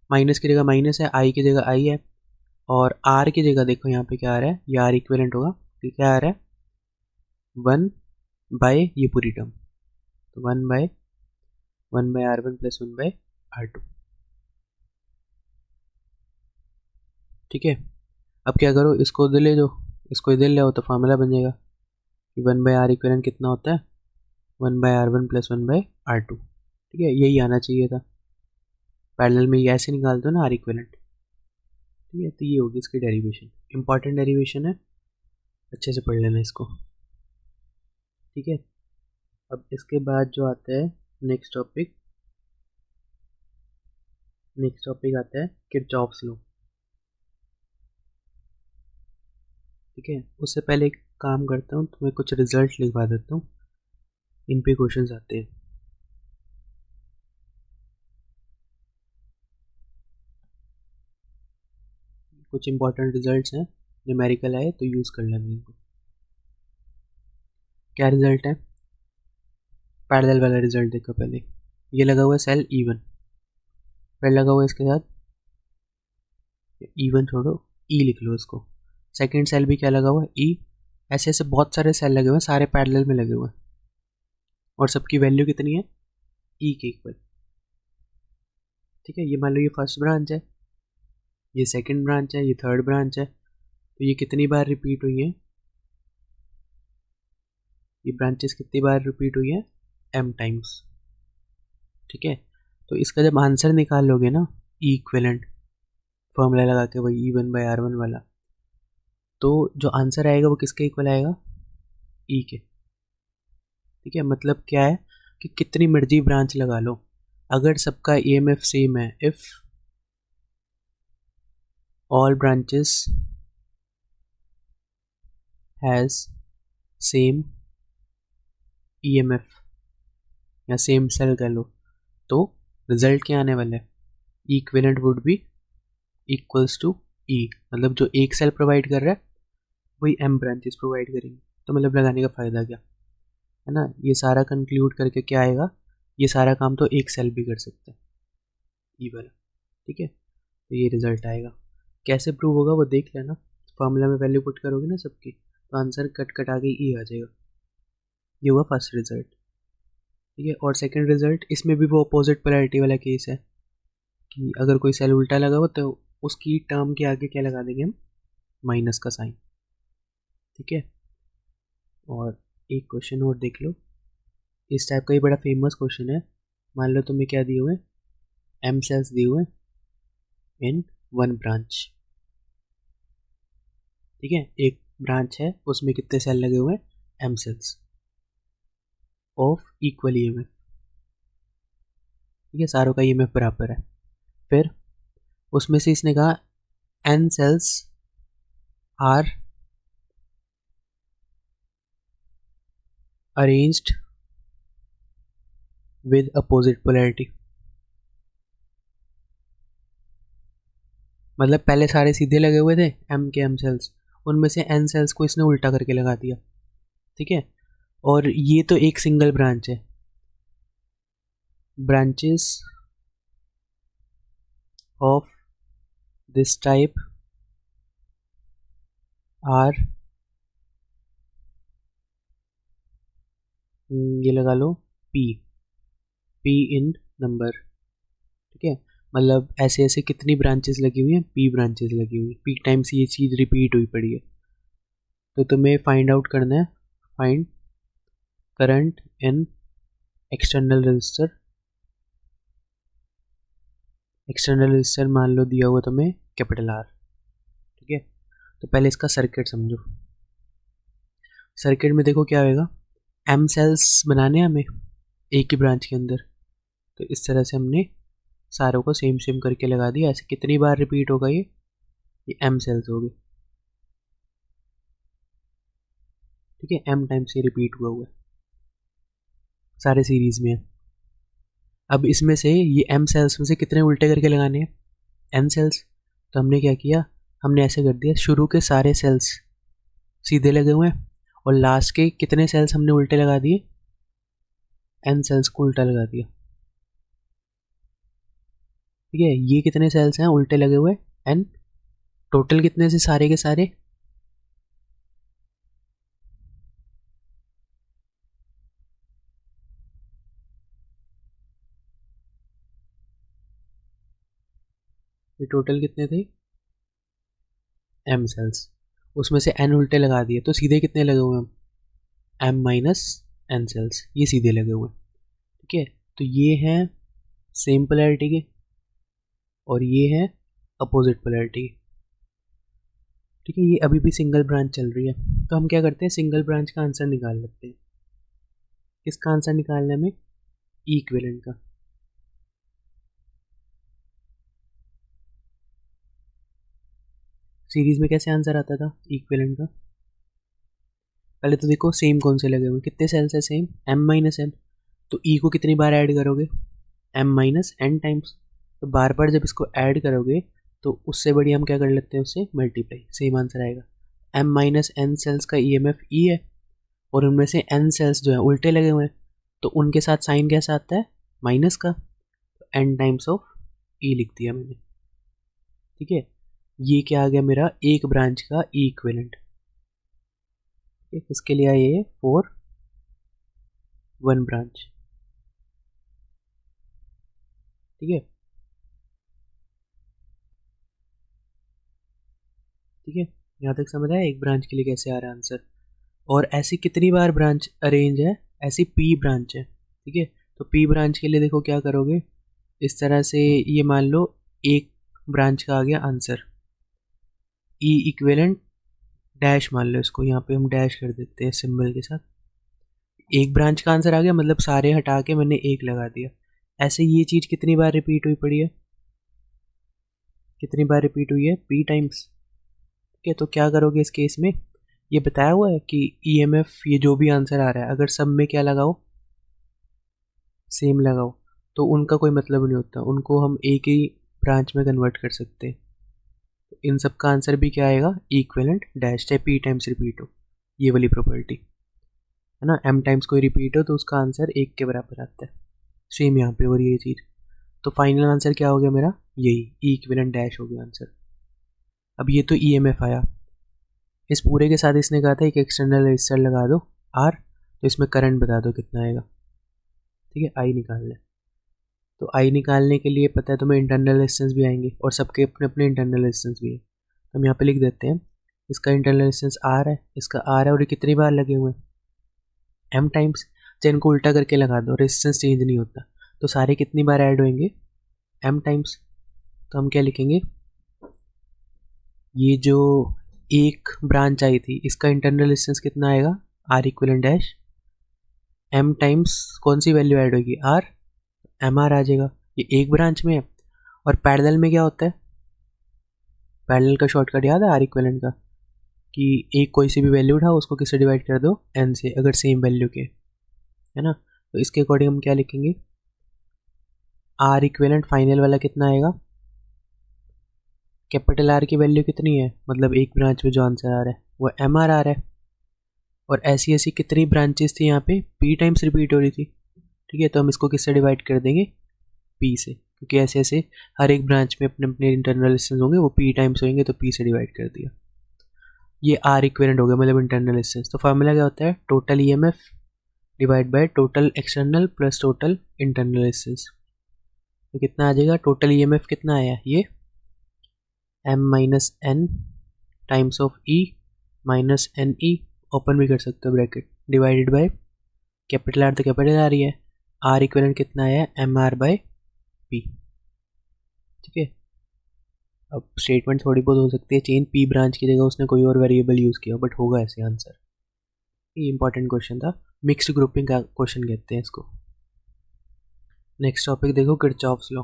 माइनस की जगह माइनस है, आई की जगह आई है, और आर की जगह देखो यहाँ पे क्या आ रहा है, ये आर इक्विवेलेंट होगा, तो क्या आ रहा है 1 बाय ये पूरी टर्म, तो 1 bye R1 plus 1 bye R2। ठीक है, अब क्या करो, इसको इधर ले जाओ, इसको इधर ले आओ, तो फार्मूला बन जाएगा कि 1 बाय R इक्विवेलेंट कितना होता है, 1 bye R1 plus 1 bye R2। ठीक है, यही आना चाहिए था। पैरेलल में ये ऐसे निकाल दो ना आर इक्विवेलेंट। ठीक है, तो ये होगी इसकी डेरिवेशन, इंपॉर्टेंट डेरिवेशन है, अच्छे से पढ़ लेना इसको। ठीक है, अब इसके बाद जो आता है नेक्स्ट टॉपिक आता है किरचॉफ्स लॉ। ठीक है, उससे पहले एक काम करता हूँ, तुम्हें कुछ रिजल्ट लिखवा देता हूँ, इन पे क्वेश्चंस आते हैं। कुछ इंपॉर्टेंट रिजल्ट्स हैं, न्यूमेरिकल आए तो यूज़ कर लेना इनको। क्या रिजल्ट है? पैरेलल वाला रिजल्ट देखो पहले। ये लगा हुआ है सेल E1, फिर लगा हुआ है इसके साथ E1 छोड़ो, E लिख लो इसको। सेकेंड सेल भी क्या लगा हुआ है? E। ऐसे ऐसे बहुत सारे सेल लगे हुए हैं, सारे पैरेलल में लगे हुए हैं, और सबकी वैल्यू कितनी है? E के इक्वल। ठीक है, ये मान लो ये फर्स्ट ब्रांच है, ये सेकंड ब्रांच है, ये थर्ड ब्रांच है, तो ये कितनी बार रिपीट हुई है? ये ब्रांचेस कितनी बार रिपीट हुई है? m times. ठीक है, तो इसका जब आंसर निकाल लोगे ना, E इक्विवेलेंट फॉर्मूला लगा के, वही E1/R1 वाला, तो जो आंसर आएगा वो किसके इक्वल आएगा? E के। ठीक है, मतलब क्या है कि कितनी मर्जी ब्रांच लगा लो, अगर सबका EMF सेम है, if all branches has same EMF या सेम सेल कह लो, तो रिजल्ट क्या आने वाला है? Equivalent would be equals to E। मतलब जो एक सेल प्रोवाइड कर रहा है वही m ब्रांचेस प्रोवाइड करेंगे, तो मतलब लगाने का फ़ायदा क्या है ना। ये सारा कंक्लूड करके क्या आएगा? ये सारा काम तो एक सेल भी कर सकते हैं, E वाला। ठीक है, तो ये रिजल्ट आएगा। कैसे प्रूव होगा वो देख लेना, फॉर्मूला में वैल्यू पुट करोगे ना सबकी, तो आंसर कट कट आके E आ जाएगा। ये हुआ फर्स्ट रिजल्ट। ठीक है, और सेकंड रिजल्ट, इसमें भी वो अपोजिट पोलैरिटी वाला केस है कि अगर कोई सेल उल्टा लगा हो तो उसकी टर्म के आगे क्या लगा देंगे हम? माइनस का साइन। ठीक है, और एक क्वेश्चन और देख लो, इस टाइप का ही बड़ा फेमस क्वेश्चन है। मान लो तुम्हें क्या दिए हुए? m सेल्स दिए हुए इन वन ब्रांच। ठीक है, एक ब्रांच है, उसमें कितने सेल लगे हुए हैं? m cells of equal EMF। ठीक है, सारों का EMF बराबर है। फिर उसमें से इसने कहा n cells are arranged with opposite polarity. मतलब पहले सारे सीधे लगे हुए थे m के m सेल्स, उनमें से n सेल्स को इसने उल्टा करके लगा दिया। ठीक है, और ये तो एक सिंगल ब्रांच है, branches of this type are, ये लगा लो p इन नंबर। ठीक है, मतलब ऐसे ऐसे कितनी ब्रांचेस लगी हुई हैं? p ब्रांचेस लगी हुई हैं, p टाइम्स ये चीज़ रिपीट हुई पड़ी है। तो तुम्हें फाइंड आउट करना है, find current in external register. External register मान लो दिया हुआ तुम्हें कैपिटल R। ठीक है, तो पहले इसका सर्किट समझो। सर्किट में देखो क्या होगा, m सेल्स बनाने हैं हमें एक ही ब्रांच के अंदर, तो इस तरह से हमने सारों को सेम सेम करके लगा दिया। ऐसे कितनी बार रिपीट होगा? ये m सेल्स हो गए। ठीक है, m टाइम्स ये रिपीट हुआ है, सारे सीरीज में है। अब इसमें से ये m सेल्स में से कितने उल्टे करके लगाने हैं? n cells. तो हमने क्या किया, हमने ऐसे कर दिया, शुरू के सारे सेल्स सीधे लगे हुए हैं और लास्ट के कितने सेल्स हमने उल्टे लगा दिए? n सेल्स को उल्टा लगा दिया। ठीक है, ये कितने सेल्स हैं उल्टे लगे हुए? n। टोटल कितने से सारे के सारे? ये टोटल कितने थे? m सेल्स, उसमें से n उल्टे लगा दिए, तो सीधे कितने लगे हुए हैं? m माइनस n सेल्स, ये सीधे लगे हुए हैं। ठीक है, तो ये हैं सेम पोलैरिटी के और ये है अपोजिट पोलैरिटी। ठीक है, ये अभी भी सिंगल ब्रांच चल रही है, तो हम क्या करते हैं, सिंगल ब्रांच का आंसर निकाल लेते हैं। किसका आंसर निकालना है हमें? इक्विवेलेंट का। सीरीज में कैसे आंसर आता था इक्विवेलेंट का? पहले तो देखो सेम कौन से लगे हुए, कितने सेल्स है सेम? m minus n। तो e को कितनी बार ऐड करोगे? m minus n times. तो बार बार जब इसको ऐड करोगे तो उससे बढ़िया हम क्या कर लेते हैं, उससे मल्टीप्लाई, सेम आंसर आएगा। m माइनस एन सेल्स का EMF E है, और उनमें से n सेल्स जो है उल्टे लगे हुए हैं, तो उनके साथ साइन कैसा आता है, माइनस का, n टाइम्स ऑफ E लिख दिया मैंने। ठीक है, ये क्या आ गया मेरा, एक ब्रांच का E इक्विवेलेंट। इसके लिए ये फॉर वन ब्रांच। ठीक है, ठीक है, यहाँ तक समझ आया एक ब्रांच के लिए कैसे आ रहा है आंसर। और ऐसी कितनी बार ब्रांच अरेंज है, ऐसी P ब्रांच है। ठीक है, तो P ब्रांच के लिए देखो क्या करोगे, इस तरह से ये मान लो एक ब्रांच का आ गया आंसर, E इक्विवेलेंट डैश मान लो इसको, यहाँ पे हम डैश कर देते हैं सिंबल के साथ। एक ब्रांच का आंसर आ गया, मतलब सारे हटा के मैंने एक लगा दिया। ऐसे ये चीज़ कितनी बार रिपीट हुई पड़ी है, कितनी बार रिपीट हुई है, P टाइम्स। ठीक है, तो क्या करोगे इस केस में, ये बताया हुआ है कि EMF, ये जो भी आंसर आ रहा है, अगर सब में क्या लगाओ, सेम लगाओ, तो उनका कोई मतलब नहीं होता, उनको हम एक ही ब्रांच में कन्वर्ट कर सकते हैं। तो इन सब का आंसर भी क्या आएगा, इक्विवेलेंट डैश, चाहे P टाइम्स रिपीट हो, ये वाली प्रॉपर्टी है ना, M टाइम्स कोई रिपीट हो तो उसका आंसर एक के बराबर आता है। सेम यहाँ पे हो रही है ये चीज़। तो फाइनल आंसर क्या हो गया मेरा, यही इक्विवेलेंट डैश हो गया आंसर। अब ये तो EMF आया, इस पूरे के साथ इसने कहा था एक एक्सटर्नल रेजिस्टर लगा दो R, तो इसमें करंट बता दो कितना आएगा। ठीक है, I निकालना है, तो I निकालने के लिए पता है तुम्हें इंटरनल रेजिस्टेंस भी आएंगे, और सबके अपने अपने इंटरनल रेजिस्टेंस भी है। तो हम यहाँ पे लिख देते हैं, इसका इंटरनल रेजिस्टेंस R है, इसका R है, और ये कितनी बार लगे हुए हैं, M टाइम्स। चाहे इनको उल्टा करके लगा दो, रेजिस्टेंस चेंज नहीं होता, तो सारे कितनी बार ऐड होंगे, M टाइम्स। तो हम क्या लिखेंगे, ये जो एक ब्रांच आई थी इसका इंटरनल रेजिस्टेंस कितना आएगा, R equivalent dash M times कौन सी वैल्यू ऐड होगी, R, MR आ जाएगा। ये एक ब्रांच में है, और पैरेलल में क्या होता है, पैरेलल का शॉर्टकट याद है R इक्विवेलेंट का, कि एक कोई सी भी वैल्यू उठाओ उसको किससे डिवाइड कर दो, N से, अगर सेम वैल्यू के, है ना। तो इसके अकॉर्डिंग हम क्या लिखेंगे, R इक्विवेलेंट फाइनल वाला कितना आएगा, कैपिटल R की वैल्यू कितनी है, मतलब एक ब्रांच में जो आंसर आ रहा है वो MR आ रहा है, और ऐसी ऐसी कितनी ब्रांचेस थी यहाँ पे, P टाइम्स रिपीट हो रही थी। ठीक है, तो हम इसको किससे डिवाइड कर देंगे, P से, क्योंकि ऐसे ऐसे हर एक ब्रांच में अपने अपने इंटरनल रेजिस्टेंस होंगे, वो P टाइम्स होंगे, तो P से डिवाइड कर दिया। ये R इक्विवेलेंट हो गया, मतलब इंटरनल रेजिस्टेंस। तो फार्मूला क्या होता है, total EMF divide by total external plus total internal resistance. तो कितना आ जाएगा, टोटल EMF कितना आया, ये M minus N times of E minus NE, open भी कर सकते हो bracket, divided by capital R, तो कैपिटल R ही है, R इक्विवेलेंट कितना आया, MR बाय P। ठीक है, अब स्टेटमेंट थोड़ी बहुत हो सकती है चेंज, P ब्रांच की जगह उसने कोई और वेरिएबल यूज़ किया, बट होगा ऐसे आंसर। ये इंपॉर्टेंट क्वेश्चन था, मिक्स्ड ग्रुपिंग का क्वेश्चन कहते हैं इसको। नेक्स्ट टॉपिक देखो, किरचॉफ्स लॉ।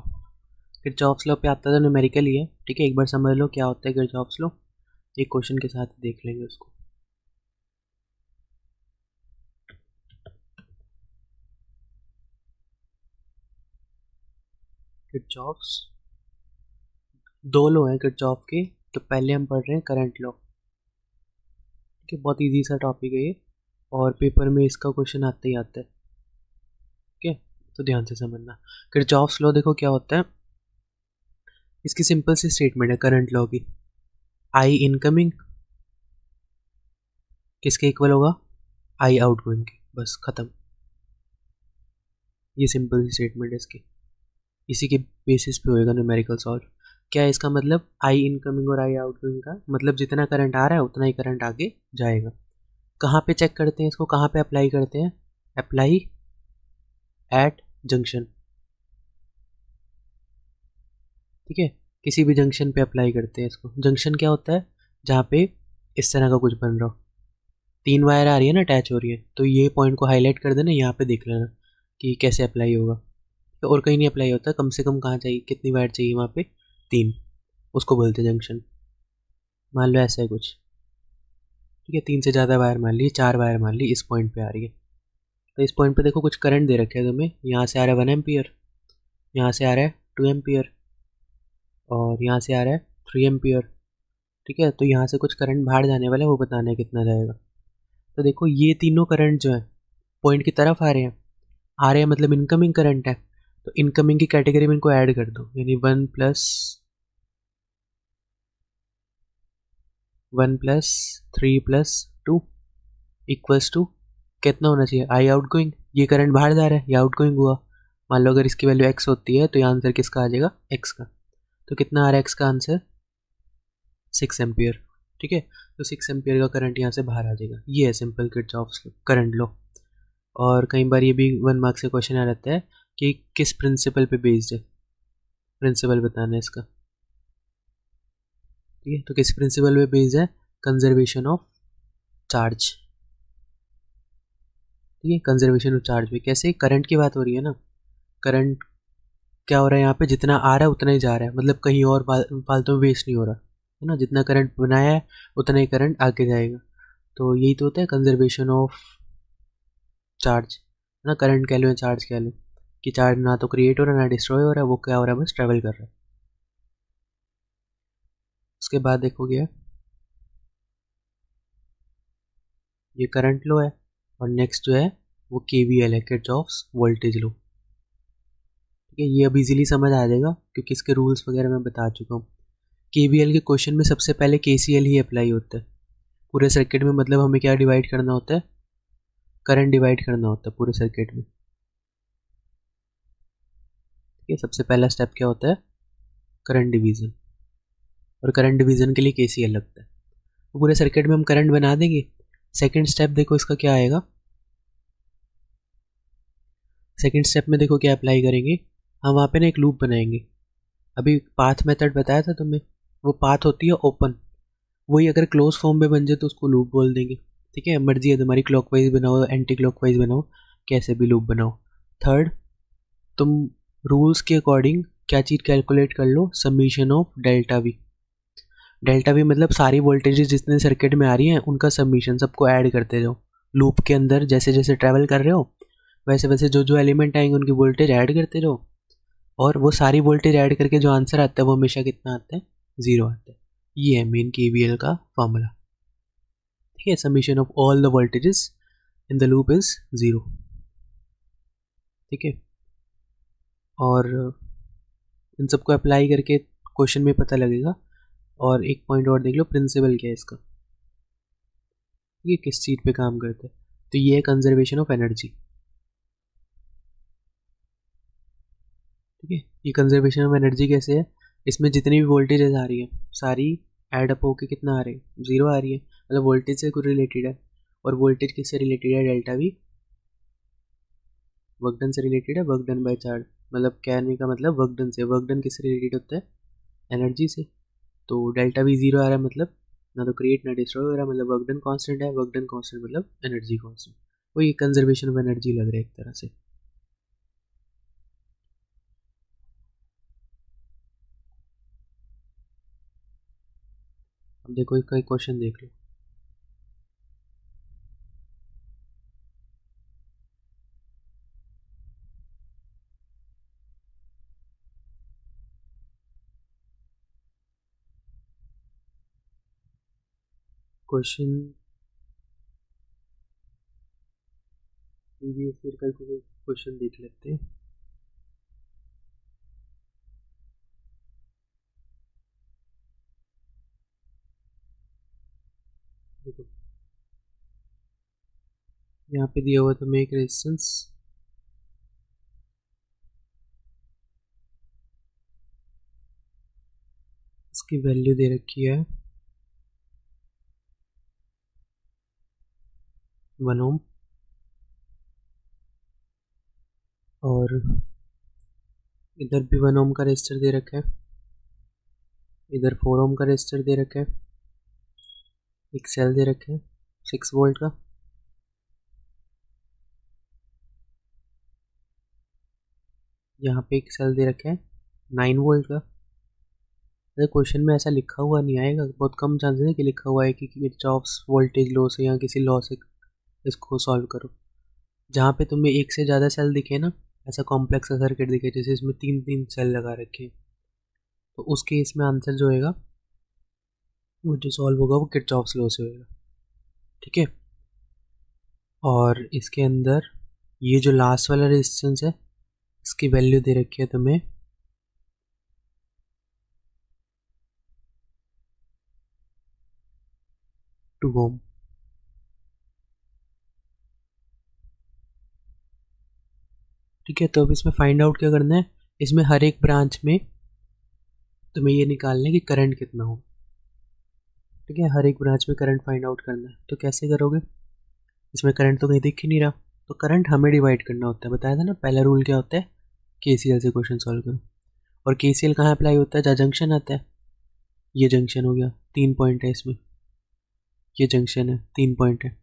किरचॉफ्स लॉ पे आता तो न्यूमेरिकल ही है। ठीक है, एक बार समझ लो क्या होता है किरचॉफ्स लॉ, एक क्वेश्चन के साथ देख लेंगे उसको। किरचॉफ्स दो लॉ हैं किरचॉफ के, तो पहले हम पढ़ रहे हैं करंट लॉ। ठीक है, बहुत इजी सा टॉपिक है ये, और पेपर में इसका क्वेश्चन आता ही आता है। ठीक है, तो ध्यान से समझना। किरचॉफ्स लॉ देखो क्या होता है, इसकी सिंपल सी स्टेटमेंट है करंट लॉ की, आई इनकमिंग किसके इक्वल होगा, आई आउटगोइंग के, बस खत्म। ये सिंपल सी स्टेटमेंट है इसकी, इसी के बेसिस पे होएगा न्यूमेरिकल सॉल्व। क्या है इसका मतलब, आई इनकमिंग और आई आउटगोइंग का मतलब जितना करंट आ रहा है उतना ही करंट आगे जाएगा। कहाँ पे चेक करते हैं इसको, कहाँ पे अप्लाई करते हैं, अप्लाई एट जंक्शन। ठीक है, किसी भी जंक्शन पे अप्लाई करते हैं इसको। जंक्शन क्या होता है, जहाँ पे इस तरह का कुछ बन रहा हो, तीन वायर आ रही है ना, अटैच हो रही है, तो ये पॉइंट को हाईलाइट कर देना, यहाँ पे देख लेना कि कैसे अप्लाई होगा। तो और कहीं नहीं अप्लाई होता, कम से कम कहाँ चाहिए, कितनी वायर चाहिए वहाँ पे, तीन, उसको बोलते हैं जंक्शन। मान लो ऐसा है कुछ, ठीक है, तीन से ज़्यादा वायर मान ली, चार वायर मान ली, इस पॉइंट पे आ रही है। तो इस पॉइंट पे देखो कुछ करंट दे रखे है तुम्हें, यहाँ से आ रहा है 1 एम्पियर, यहाँ से आ रहा है 2 एम्पियर, और यहाँ से आ रहा है 3 एम्पियर। ठीक है, तो यहाँ से कुछ करंट बाहर जाने वाला है, वो बताना है कितना जाएगा। तो देखो ये तीनों करंट जो है पॉइंट की तरफ आ रहे हैं मतलब इनकमिंग करंट है, तो इनकमिंग की कैटेगरी में इनको ऐड कर दो, यानी 1+1+3+2 इक्वल्स टू कितना होना चाहिए, आई आउट गोइंग। ये करंट बाहर जा रहा है, ये आउट गोइंग हुआ। मान लो अगर इसकी वैल्यू x होती है तो ये आंसर किसका आ जाएगा, x का। तो कितना आ रहा है x का आंसर, 6 एम्पियर। ठीक है, तो 6 एम्पियर का करंट यहाँ से बाहर आ जाएगा। ये है सिंपल किरचॉफ्स करंट लॉ। और कई बार ये भी 1 मार्क से क्वेश्चन आ रहता है कि किस प्रिंसिपल पे बेस्ड है, प्रिंसिपल बताना है इसका। ठीक है, तो किस प्रिंसिपल पे बेस्ड है, कंजर्वेशन ऑफ चार्ज। ठीक है, कंजर्वेशन ऑफ चार्ज पे कैसे, करंट की बात हो रही है ना, करंट क्या हो रहा है यहाँ पे, जितना आ रहा है उतना ही जा रहा है, मतलब कहीं और फालतू में वेस्ट नहीं हो रहा है ना, जितना करंट बनाया है उतना ही करंट आगे जाएगा। तो यही तो होता है कंजर्वेशन ऑफ चार्ज, है ना। करंट कह लो या चार्ज कह लो, कि चार्ज ना तो क्रिएट हो रहा है ना डिस्ट्रॉय हो रहा है, वो क्या हो रहा है, बस ट्रेवल कर रहा है। उसके बाद देखोगे ये करंट लो है, और नेक्स्ट जो है वो केवीएल है, किरचॉफ्स वोल्टेज लो। ठीक है, ये अब इजीली समझ आ जाएगा क्योंकि इसके रूल्स वगैरह मैं बता चुका हूँ। केवीएल के क्वेश्चन में सबसे पहले केसीएल ही अप्लाई होता है पूरे सर्किट में, मतलब हमें क्या डिवाइड करना होता है, करंट डिवाइड करना होता है पूरे सर्किट में। ठीक है, सबसे पहला स्टेप क्या होता है, करंट डिवीजन, और करंट डिवीजन के लिए केसीएल लगता है। तो पूरे सर्किट में हम करंट बना देंगे। सेकंड स्टेप देखो इसका क्या आएगा, सेकंड स्टेप में देखो क्या अप्लाई करेंगे, हम वहाँ पे ना एक लूप बनाएंगे। अभी पाथ मेथड बताया था तुम्हें, वो पाथ होती है ओपन, वही अगर क्लोज फॉर्म में बन जाए तो उसको लूप बोल देंगे। ठीक है, मर्जी है तुम्हारी, क्लॉकवाइज बनाओ एंटी क्लॉकवाइज बनाओ, कैसे भी लूप बनाओ। थर्ड, तुम रूल्स के अकॉर्डिंग क्या चीज़ कैलकुलेट कर लो, summation of delta V. Delta V मतलब सारी वोल्टेजेस जितने सर्किट में आ रही हैं उनका सबमिशन, सबको ऐड करते जाओ लूप के अंदर, जैसे जैसे ट्रैवल कर रहे हो वैसे वैसे जो जो एलिमेंट आएंगे उनकी वोल्टेज ऐड करते जाओ, और वो सारी वोल्टेज ऐड करके जो आंसर आता है वो हमेशा कितना आता है, 0 आता है। ये है मेन केवीएल का फॉर्मूला। ठीक है, summation of all the voltages in the loop is 0। ठीक है, और इन सबको अप्लाई करके क्वेश्चन में पता लगेगा। और एक पॉइंट और देख लो, प्रिंसिपल क्या है इसका, ये किस चीज़ पे काम करता है, तो ये है कंजर्वेशन ऑफ एनर्जी। ठीक है, ये कंजर्वेशन ऑफ एनर्जी कैसे है, इसमें जितनी भी वोल्टेजेस आ रही है सारी ऐड अप होके कितना आ रही है, 0 आ रही है, मतलब वोल्टेज से कुछ रिलेटेड है। और वोल्टेज किससे रिलेटेड है, डेल्टा वी, वर्क डन से रिलेटेड है, वर्क डन बाय चार्ज, मतलब कहने का मतलब वर्क डन से, वर्क डन किससे रिलेटेड होता है, एनर्जी से। तो डेल्टा वी 0 आ रहा है मतलब ना तो क्रिएट ना डिस्ट्रॉय हो रहा है, मतलब वर्क डन कांस्टेंट है, वर्क डन कांस्टेंट मतलब एनर्जी कांस्टेंट, वो ये कंजर्वेशन ऑफ एनर्जी लग रहा है एक तरह से। अब देखो इसका एक क्वेश्चन देख लो, क्वेश्चन प्रीवियस ईयर का क्वेश्चन देख लेते हैं। देखो यहाँ पे दिया हुआ तुम्हें एक रेजिस्टेंस, इसकी वैल्यू दे रखी है 1 ओम, और इधर भी 1 ओम का रेजिस्टर दे रखा है, इधर 4 ओम का रेजिस्टर दे रखा है, एक सेल दे रखा है 6 वोल्ट का, यहाँ पे एक सेल दे रखा है 9 वोल्ट का। अरे क्वेश्चन में ऐसा लिखा हुआ नहीं आएगा, बहुत कम चांसेस है कि लिखा हुआ है कि किरचॉफ्स वोल्टेज लॉ से या किसी लॉ से इसको सॉल्व करो। जहाँ पे तुम्हें एक से ज़्यादा सेल दिखे ना, ऐसा कॉम्प्लेक्स का सर्किट दिखे जैसे इसमें 3 3 सेल लगा रखे हैं, तो उस केस में आंसर जो होगा वो जो सॉल्व होगा वो किरचॉफ्स लॉ से होगा, ठीक है। और इसके अंदर ये जो लास्ट वाला रेजिस्टेंस है इसकी वैल्यू दे रखी है तुम्हें 2 ओम। ठीक है, तो अब इसमें फाइंड आउट क्या करना है, इसमें हर एक ब्रांच में तुम्हें ये निकालना है कि करंट कितना हो। ठीक है, हर एक ब्रांच में करंट फाइंड आउट करना है। तो कैसे करोगे, इसमें करंट तो कहीं दिख ही नहीं रहा, तो करंट हमें डिवाइड करना होता है। बताया था ना पहला रूल क्या होता है, केसीएल से क्वेश्चन सॉल्व करो। और केसीएल कहाँ अप्लाई होता है, जहाँ जंक्शन आता है। ये जंक्शन हो गया, 3 पॉइंट है इसमें, ये जंक्शन है, 3 पॉइंट है,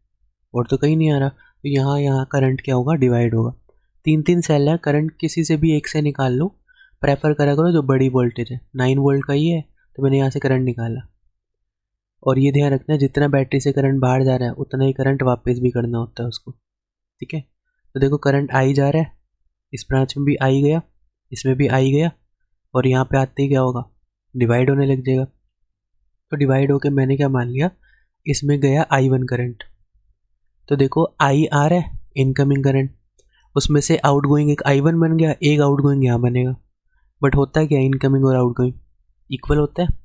और तो कहीं नहीं आ रहा, तो यहाँ करंट क्या होगा, डिवाइड होगा। 3 सेल है, करंट किसी से भी एक से निकाल लो, प्रेफर करा करो जो बड़ी वोल्टेज है। 9 वोल्ट का ही है तो मैंने यहाँ से करंट निकाला। और ये ध्यान रखना है जितना बैटरी से करंट बाहर जा रहा है उतना ही करंट वापस भी करना होता है उसको। ठीक है, तो देखो करंट आई जा रहा है, इस ब्रांच में भी आई गया, इसमें भी आई गया, और यहाँ पे आते ही क्या होगा, डिवाइड होने लग जाएगा। तो डिवाइड होके मैंने क्या मान लिया, इसमें गया I1 करंट। तो देखो आई आ रहा है इनकमिंग करंट, उसमें से आउटगोइंग एक I1 बन गया, एक आउटगोइंग यहाँ बनेगा। बट होता है क्या, इनकमिंग और आउटगोइंग इक्वल होता है।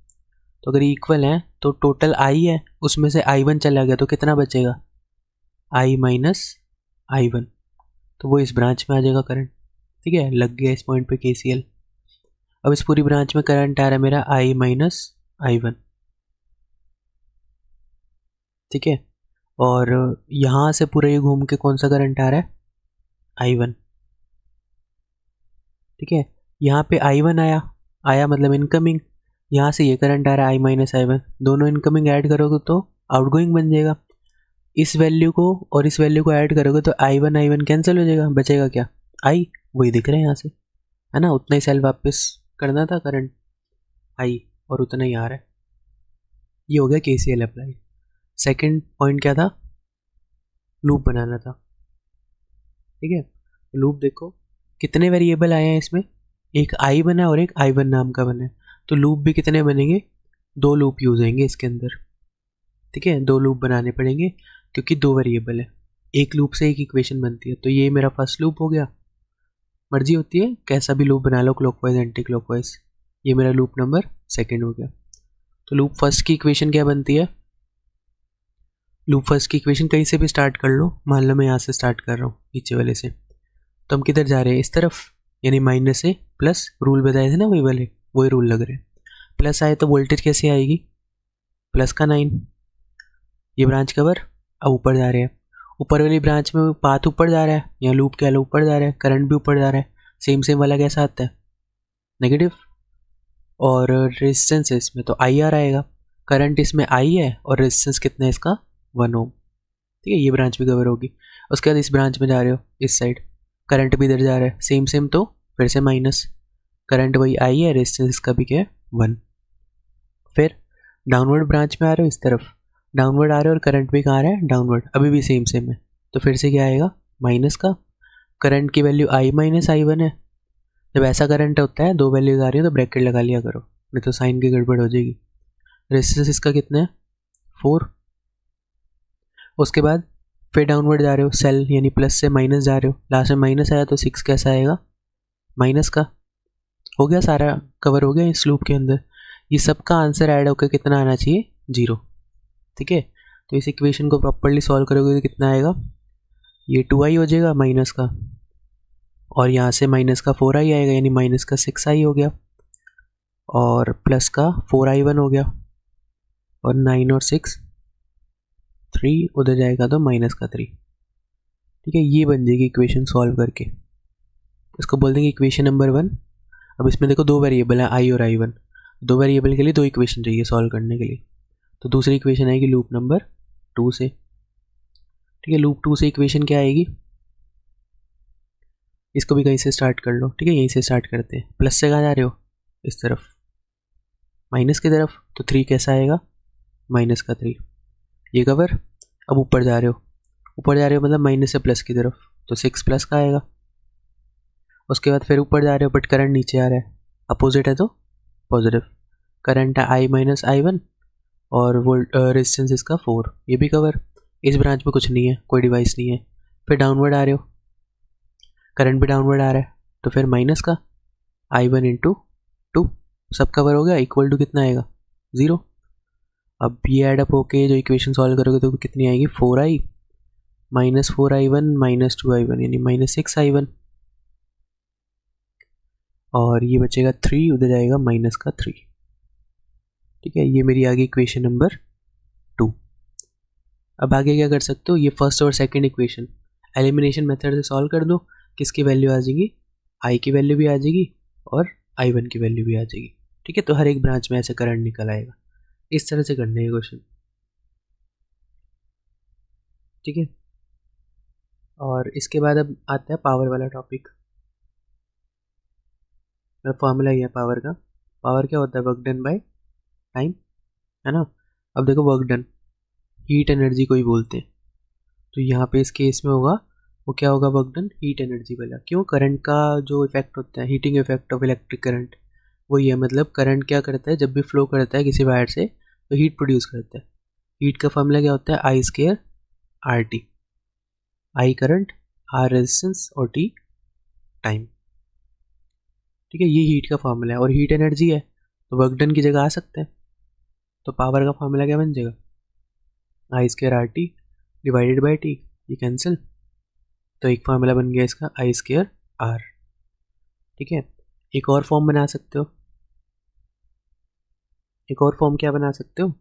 तो अगर इक्वल है तो टोटल आई है, उसमें से I1 चला गया तो कितना बचेगा, I माइनस I1। तो वो इस ब्रांच में आ जाएगा करंट। ठीक है, लग गया इस पॉइंट पे केसीएल। अब इस पूरी ब्रांच में करंट आ रहा है मेरा I माइनस I1। ठीक है, और यहाँ से पूरा ये घूम के कौन सा करंट आ रहा है, I1। ठीक है, यहाँ पे I1 आया, आया मतलब इनकमिंग, यहाँ से ये करंट आ रहा है I माइनस I1, दोनों इनकमिंग ऐड करोगे तो आउटगोइंग बन जाएगा। इस वैल्यू को और इस वैल्यू को ऐड करोगे तो I1 कैंसिल हो जाएगा, बचेगा क्या, I, वही दिख रहा है यहाँ से, है ना, उतना ही सेल वापस करना था करंट I, और उतना ही आ रहा है। ये हो गया केसीएल अप्लाई। सेकंड पॉइंट क्या था, लूप बनाना था। ठीक है, लूप देखो कितने वेरिएबल आए हैं इसमें, एक I बना और एक I1 नाम का बना है। तो लूप भी कितने बनेंगे, 2 लूप यूज होंगे इसके अंदर। ठीक है, 2 लूप बनाने पड़ेंगे क्योंकि 2 वेरिएबल है, एक लूप से एक इक्वेशन बनती है। तो ये मेरा फर्स्ट लूप हो गया, मर्जी होती है कैसा भी लूप बना लो, क्लॉकवाइज एंटी क्लॉकवाइज। ये मेरा लूप नंबर सेकंड हो गया। तो लूप फर्स्ट की इक्वेशन क्या बनती है, लूप फर्स्ट की इक्वेशन कहीं से भी स्टार्ट कर लो, मान लो मैं यहाँ से स्टार्ट कर रहा हूँ नीचे वाले से, तो हम किधर जा रहे हैं, इस तरफ, यानी माइनस से प्लस, रूल बताए थे ना वही वाले, वही रूल लग रहे हैं। प्लस आए तो वोल्टेज कैसे आएगी, प्लस का 9, ये ब्रांच कवर। अब ऊपर जा रहे हैं, ऊपर वाली ब्रांच में पाथ ऊपर जा रहा है, यहाँ लूप क्या ऊपर जा रहा है, करंट भी ऊपर जा रहा है, सेम सेम वाला कैसा आता है, नेगेटिव। और रेजिस्टेंस है इसमें तो आई आर आएगा, करंट इसमें आई है और रेजिस्टेंस कितना है इसका, 1 ओम। ठीक है, ये ब्रांच भी कवर होगी। उसके बाद इस ब्रांच में जा रहे हो, इस साइड करंट भी इधर जा रहा है, सेम सेम, तो फिर से माइनस, करंट वही आई है, रेजिस्टेंस इसका भी क्या है, 1। फिर डाउनवर्ड ब्रांच में आ रहे हो, इस तरफ डाउनवर्ड आ रहे हो और करंट भी कहाँ आ रहा है, डाउनवर्ड, अभी भी सेम सेम है, तो फिर से क्या आएगा, माइनस का, करंट की वैल्यू I माइनस I1 है। जब ऐसा करंट होता है 2 वैल्यूज आ रही है तो ब्रैकेट लगा लिया करो, नहीं तो साइन की गड़बड़ हो जाएगी। रेजिस्टेंस इसका कितना है, 4। उसके बाद फिर डाउनवर्ड जा रहे हो, सेल यानी प्लस से माइनस जा रहे हो, लास्ट में माइनस आया तो 6 कैसा आएगा, माइनस का। हो गया, सारा कवर हो गया इस लूप के अंदर। ये सब का आंसर ऐड होकर कितना आना चाहिए, 0। ठीक है, तो इस इक्वेशन को प्रॉपरली सॉल्व करोगे तो कितना आएगा, ये 2i हो जाएगा माइनस का, और यहाँ से माइनस का 4i आएगा, यानी माइनस का 6i हो गया, और प्लस का 4i1 हो गया, और 9 और 6 3 उधर जाएगा तो माइनस का 3। ठीक है, ये बन जाएगी इक्वेशन सॉल्व करके, इसको बोल देंगे इक्वेशन नंबर 1। अब इसमें देखो 2 वेरिएबल है I और I1, 2 वेरिएबल के लिए 2 इक्वेशन चाहिए सॉल्व करने के लिए, तो दूसरी इक्वेशन आएगी लूप नंबर 2 से। ठीक है, लूप 2 से इक्वेशन क्या आएगी, इसको भी कहीं से स्टार्ट कर लो। ठीक है, यहीं से स्टार्ट करते हैं, प्लस से कहाँ जा रहे हो, इस तरफ, माइनस की तरफ, तो 3 कैसा आएगा, माइनस का 3, ये कवर। अब ऊपर जा रहे हो, ऊपर जा रहे हो मतलब माइनस से प्लस की तरफ, तो 6 प्लस का आएगा। उसके बाद फिर ऊपर जा रहे हो बट करंट नीचे आ रहा है, अपोजिट है तो पॉजिटिव, करंट है I माइनस I1, और वोल्ट रेजिस्टेंस इसका 4, ये भी कवर। इस ब्रांच में कुछ नहीं है, कोई डिवाइस नहीं है। फिर डाउनवर्ड आ रहे हो, करंट भी डाउनवर्ड आ रहा है, तो फिर माइनस का I1 इंटू 2 सब कवर हो गया, इक्वल टू कितना आएगा 0। अब ये एडअप होके जो इक्वेशन सॉल्व करोगे तो कितनी आएगी 4i minus 4i1 minus 2i1 यानी माइनस 6i1, और ये बचेगा 3, उधर जाएगा माइनस का 3। ठीक है, ये मेरी आ गई इक्वेशन नंबर 2। अब आगे क्या कर सकते हो, ये फर्स्ट और सेकंड इक्वेशन एलिमिनेशन मेथड से सॉल्व कर दो। किसकी वैल्यू आ जाएगी, आई की वैल्यू भी आ जाएगी और I1 की वैल्यू भी आ जाएगी। ठीक है, तो हर एक ब्रांच में ऐसे करंट निकल आएगा। इस तरह से करने हैं क्वेश्चन। ठीक है, और इसके बाद अब आता है पावर वाला टॉपिक। फॉर्मूला ही है पावर का। पावर क्या होता है, वर्क डन बाय टाइम, है ना। अब देखो वर्क डन हीट एनर्जी को ही बोलते हैं, तो यहाँ पे इस केस में होगा वो क्या होगा, वर्क डन हीट एनर्जी वाला। क्यों, करंट का जो इफेक्ट होता है, heating effect of electric current, वही है। मतलब करंट क्या करता है, जब भी फ्लो करता है किसी वायर से तो हीट प्रोड्यूस करता है। हीट का फॉर्मूला क्या होता है, I square R T. I current, R resistance और टी टाइम। ठीक है, ये हीट का फॉर्मूला है और हीट एनर्जी है, तो वर्क डन की जगह आ सकता है। तो पावर का फॉर्मूला क्या बन जाएगा, I square R T divided by T, ये कैंसिल, तो एक फॉर्मूला बन गया इसका आई स्क्वायर आर। ठीक है, एक और फॉर्म बना सकते हो। एक और फॉर्म क्या बना सकते हो,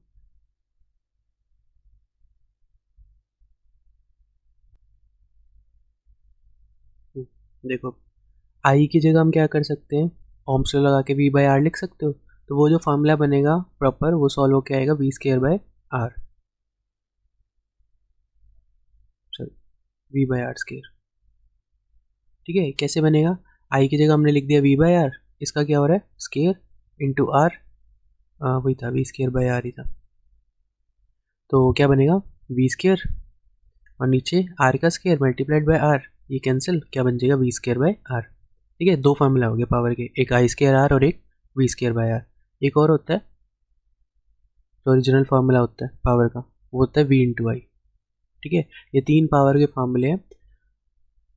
देखो आई की जगह हम क्या कर सकते हैं, ओम्स लॉ लगा के वी बाई आर लिख सकते हो। तो वो जो फॉर्मूला बनेगा प्रॉपर वो सॉल्व होकर आएगा V square by R, sorry V by R square. ठीक है, कैसे बनेगा, आई की जगह हमने लिख दिया वी बाई आर, इसका क्या हो रहा है स्क्वायर इंटू आर, वही था वी स्क्वायर बाय आर ही था। तो क्या बनेगा वी स्क्वायर और नीचे आर का स्क्वायर मल्टीप्लाइड बाय आर, ये कैंसिल, क्या बन जाएगा वी स्क्वायर बाय आर। ठीक है, दो फॉर्मूला हो गए पावर के, एक आई स्क्वायर आर और एक वी स्क्वायर बाय आर। एक और होता है जो ओरिजिनल फार्मूला होता है पावर का, वो होता है वी इंटू आई। ठीक है, ये तीन पावर के फार्मूले हैं।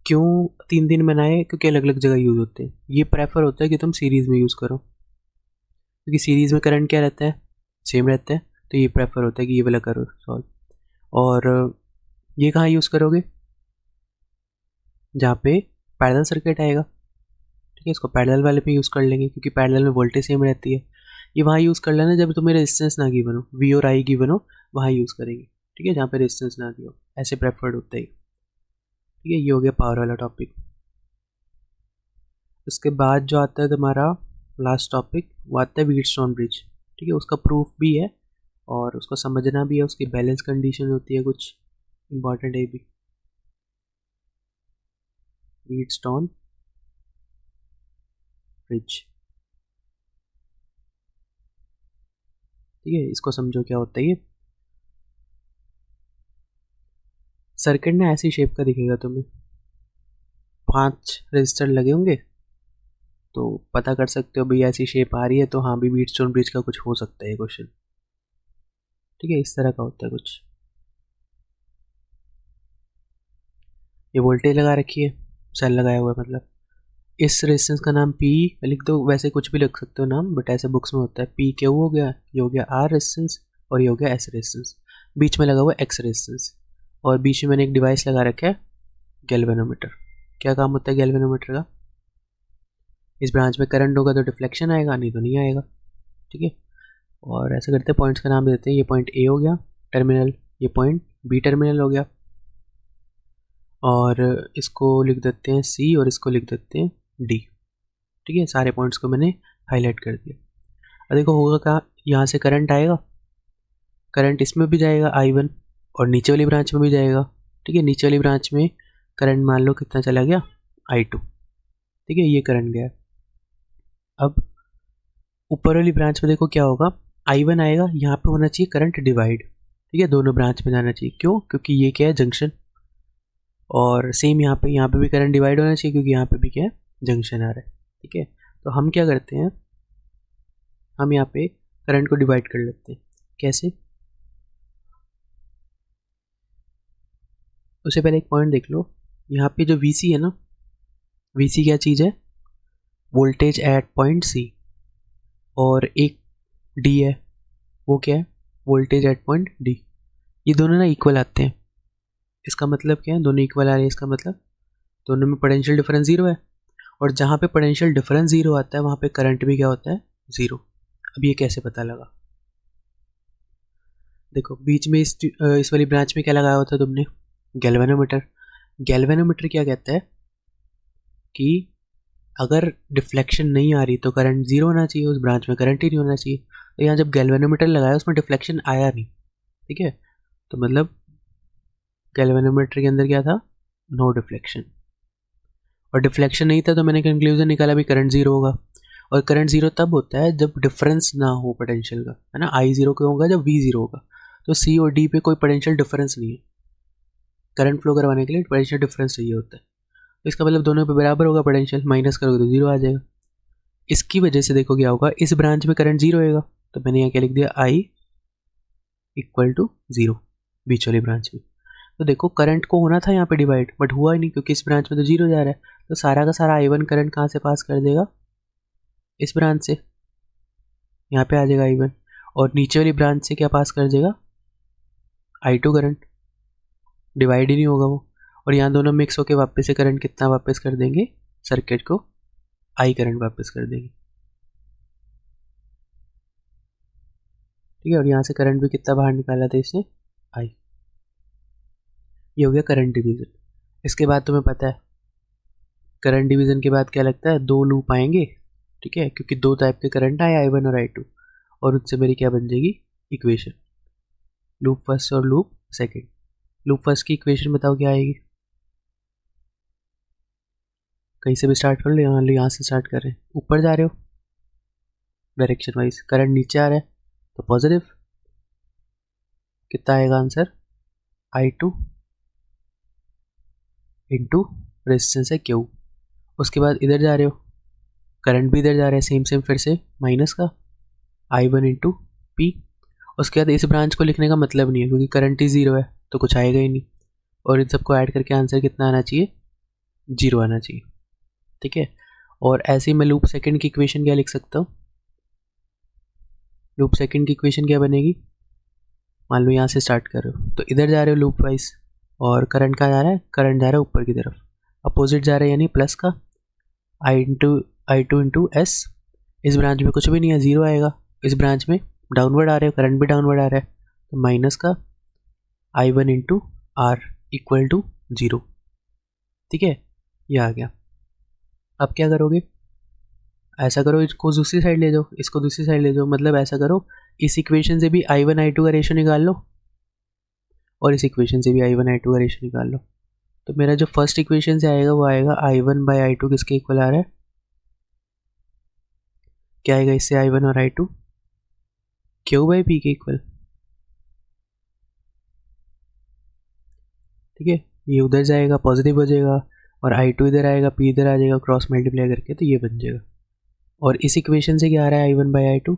क्यों तीन दिन बनाए, क्योंकि अलग अलग जगह यूज़ होते हैं। ये प्रेफर होता है कि तुम सीरीज़ में यूज़ करो, क्योंकि सीरीज़ में करंट क्या रहता है, सेम रहता है, तो ये प्रेफर होता है कि ये वाला करो सॉल्व। और ये कहाँ यूज़ करोगे, जहाँ पे पैरेलल सर्किट आएगा। ठीक है, इसको पैरेलल वाले पे यूज़ कर लेंगे, क्योंकि पैरेलल में वोल्टेज सेम रहती है। ये वहाँ यूज़ कर लेना जब तुम्हें रेजिस्टेंस ना गिवन हो, वी और आई गिवन हो, वहाँ यूज़ करेंगे। ठीक है, जहाँ पे रेजिस्टेंस ना दी हो, ऐसे प्रेफर्ड होता है। ठीक है, ये हो गया पावर वाला टॉपिक। उसके बाद जो आता है तुम्हारा लास्ट टॉपिक, वो आता है व्हीटस्टोन ब्रिज। ठीक है, उसका प्रूफ भी है और उसको समझना भी है, उसकी बैलेंस कंडीशन होती है कुछ इंपॉर्टेंट है भी। व्हीटस्टोन ब्रिज, ठीक है, इसको समझो क्या होता है। ये सर्किट ना ऐसी शेप का दिखेगा तुम्हें, 5 रजिस्टर लगे होंगे, तो पता कर सकते हो भाई ऐसी शेप आ रही है तो हाँ भी व्हीटस्टोन ब्रिज का कुछ हो सकता है क्वेश्चन। ठीक है, इस तरह का होता है कुछ। ये वोल्टेज लगा रखी है, सेल लगाया हुआ है, मतलब इस रेजिस्टेंस का नाम पी लिख दो, वैसे कुछ भी लिख सकते हो नाम, बट ऐसे बुक्स में होता है पी क्यू हो गया, ये हो गया आर रेजिस्टेंस और ये हो गया एस रेजिस्टेंस, बीच में लगा हुआ एक्स रेजिस्टेंस, और बीच में मैंने एक डिवाइस लगा रखा है गैल्वेनोमीटर। क्या काम होता है गैल्वेनोमीटर का, इस ब्रांच में करंट होगा तो डिफ्लेक्शन आएगा, नहीं तो नहीं आएगा। ठीक है, और ऐसे करते हैं पॉइंट्स का नाम देते हैं, ये पॉइंट ए हो गया टर्मिनल, ये पॉइंट बी टर्मिनल हो गया, और इसको लिख देते हैं सी और इसको लिख देते हैं डी। ठीक है, सारे पॉइंट्स को मैंने हाईलाइट कर दिया। अब देखो होगा क्या, यहाँ से करंट आएगा, करंट इसमें भी जाएगा I1 और नीचे वाली ब्रांच में भी जाएगा। ठीक है, नीचे वाली ब्रांच में करंट मान लो कितना चला गया I2। ठीक है, ये करंट गया। अब ऊपर वाली ब्रांच में देखो क्या होगा, I1 आएगा, यहाँ पे होना चाहिए करंट डिवाइड। ठीक है, दोनों ब्रांच में जाना चाहिए, क्यों, क्योंकि ये क्या है जंक्शन, और सेम यहाँ पे भी करंट डिवाइड होना चाहिए, क्योंकि यहाँ पे भी क्या है जंक्शन आ रहा है। ठीक है, तो हम क्या करते हैं, हम यहाँ पे करंट को डिवाइड कर लेते हैं। कैसे, उससे पहले एक पॉइंट देख लो, यहाँ पे जो VC है ना, VC क्या चीज़ है, वोल्टेज एट पॉइंट C, और एक D है, वो क्या है, वोल्टेज एट पॉइंट D। ये दोनों ना इक्वल आते हैं। इसका मतलब क्या है, दोनों इक्वल आ रहे हैं, इसका मतलब दोनों में पोटेंशियल डिफरेंस ज़ीरो है, और जहाँ पे पोटेंशियल डिफरेंस ज़ीरो आता है वहाँ पे करंट भी क्या होता है, ज़ीरो। अब ये कैसे पता लगा, देखो बीच में इस वाली ब्रांच में क्या लगाया होता है तुमने, गैल्वेनोमीटर। गैल्वेनोमीटर क्या कहता है कि अगर डिफ्लेक्शन नहीं आ रही तो करंट ज़ीरो होना चाहिए, उस ब्रांच में करंट ही नहीं होना चाहिए। तो यहाँ जब गैल्वेनोमीटर लगाया उसमें डिफ्लेक्शन आया नहीं, ठीक है, तो मतलब गैल्वेनोमीटर के अंदर क्या था, नो डिफ्लेक्शन। और डिफ्लेक्शन नहीं था तो मैंने कंक्लूजन निकाला भी करंट ज़ीरो होगा। और करंट ज़ीरो तब होता है जब डिफरेंस ना हो पोटेंशियल का, है ना, I ज़ीरो क्यों होगा, जब V ज़ीरो होगा। तो C और D पे कोई पोटेंशियल डिफरेंस नहीं है, करंट फ्लो करवाने के लिए पोटेंशियल डिफरेंस चाहिए होता है। तो इसका मतलब दोनों पे बराबर होगा पोटेंशियल, माइनस करोगे तो ज़ीरो आ जाएगा। इसकी वजह से देखो क्या होगा, इस ब्रांच में करंट ज़ीरो होगा, तो मैंने यहाँ क्या लिख दिया, I इक्वल टू ज़ीरो, बीच वाली ब्रांच में। तो देखो करंट को होना था यहाँ पे डिवाइड, बट हुआ ही नहीं क्योंकि इस ब्रांच में तो जीरो जा रहा है। तो सारा का सारा I1 करंट कहाँ से पास कर देगा, इस ब्रांच से, यहाँ पे आ जाएगा I1, और नीचे वाली ब्रांच से क्या पास कर देगा, I2 करंट, डिवाइड ही नहीं होगा वो। और यहाँ दोनों मिक्स होकर वापस से करंट कितना वापस कर देंगे, सर्किट को I करंट वापस कर देंगे, ठीक है। और यहाँ से करंट भी कितना बाहर निकाला था इसने, I। ये हो गया करंट डिवीजन। इसके बाद तुम्हें पता है करंट डिवीजन के बाद क्या लगता है, दो लूप आएंगे, ठीक है, क्योंकि दो टाइप के करंट आए, I1 और I2, और उससे मेरी क्या बन जाएगी इक्वेशन, लूप फर्स्ट और लूप सेकंड। लूप फर्स्ट की इक्वेशन बताओ क्या आएगी, कहीं से भी स्टार्ट कर लो, यहाँ से स्टार्ट कर रहे हैं, ऊपर जा रहे हो डायरेक्शन वाइज, करंट नीचे आ रहा है तो पॉजिटिव, कितना आएगा आंसर, I2 इंटू रेजिस्टेंस है Q। उसके बाद इधर जा रहे हो, करंट भी इधर जा रहा है, सेम सेम फिर से माइनस का I1 इंटू P। उसके बाद इस ब्रांच को लिखने का मतलब नहीं है क्योंकि करंट ही ज़ीरो है तो कुछ आएगा ही नहीं, और इन सबको ऐड करके आंसर कितना आना चाहिए, जीरो आना चाहिए, ठीक है। और ऐसे ही मैं लूप सेकंड की इक्वेशन क्या लिख सकता हूँ, लूप सेकंड की इक्वेशन क्या बनेगी, मान लो यहाँ से स्टार्ट कर रहे हो तो इधर जा रहे हो लूप वाइज, और करंट कहाँ जा रहा है, करंट जा रहा है ऊपर की तरफ, अपोजिट जा रहा है यानी प्लस का, I2 इंटू एस। इस ब्रांच में कुछ भी नहीं है, ज़ीरो आएगा, इस ब्रांच में डाउनवर्ड आ रहे हो, करंट भी डाउनवर्ड आ रहा है, तो माइनस का I1 into R equal to zero, ठीक है, ये आ गया। अब क्या करोगे, ऐसा करो, इसको दूसरी साइड ले जाओ, इसको दूसरी साइड ले जाओ, मतलब ऐसा करो, इस इक्वेशन से भी I1 I2 का रेशो निकाल लो, और इस इक्वेशन से भी I1 I2 का रेशो निकाल लो। तो मेरा जो फर्स्ट इक्वेशन से आएगा वो आएगा I1 बाई I2 किसके इक्वल आ रहा है, क्या आएगा इससे, I1 और I2 Q बाई P के इक्वल, ठीक है। ये उधर जाएगा पॉजिटिव हो जाएगा, और I2 इधर आएगा, P इधर आ जाएगा, क्रॉस मल्टीप्लाई करके तो ये बन जाएगा। और इस इक्वेशन से क्या आ रहा है, I1 by I2,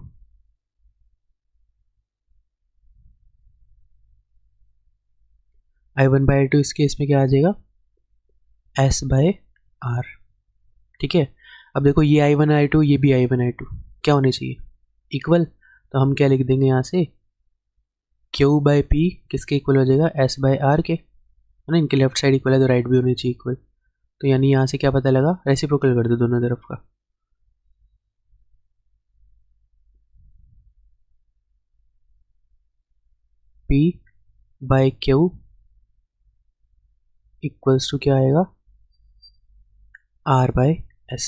I1 by I2 इस केस में क्या आ जाएगा, S बाय R, ठीक है। अब देखो ये I1 I2, ये भी I1 I2 क्या होने चाहिए, इक्वल। तो हम क्या लिख देंगे यहाँ से, Q बाई P किसके इक्वल हो जाएगा, S बाय R के, है ना, इनके लेफ्ट साइड इक्वल है तो राइट भी होनी चाहिए इक्वल। तो यानी यहाँ से क्या पता लगा, रेसिप्रोकल कर दो दोनों तरफ का, P by Q equals to क्या आएगा, R बाय S,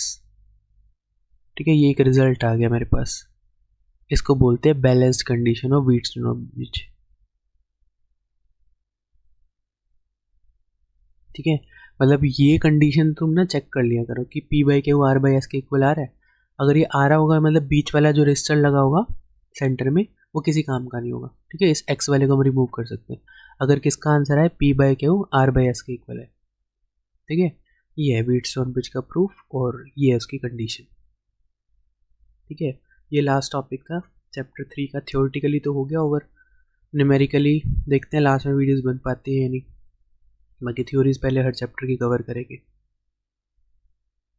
ठीक है। ये एक रिजल्ट आ गया मेरे पास, इसको बोलते हैं balanced condition of Wheatstone bridge, ठीक है। मतलब ये कंडीशन तुम ना चेक कर लिया करो कि P by Q R by S के इक्वल आ रहा है। अगर ये आ रहा होगा मतलब बीच वाला जो रेजिस्टर लगा होगा सेंटर में वो किसी काम का नहीं होगा, ठीक है, इस X वाले को हम रिमूव कर सकते हैं। अगर किसका आंसर है P by Q R by S के इक्वल है, ठीक है। ये है व्हीटस्टोन ब्रिज का प्रूफ, और ये है उसकी कंडीशन, ठीक है। ये लास्ट टॉपिक था चैप्टर 3 का, थ्योरेटिकली तो हो गया ओवर, न्यूमेरिकली देखते हैं लास्ट में वीडियोस बन पाती है या नहीं। बाकी थ्योरीज पहले हर चैप्टर की कवर करेंगे।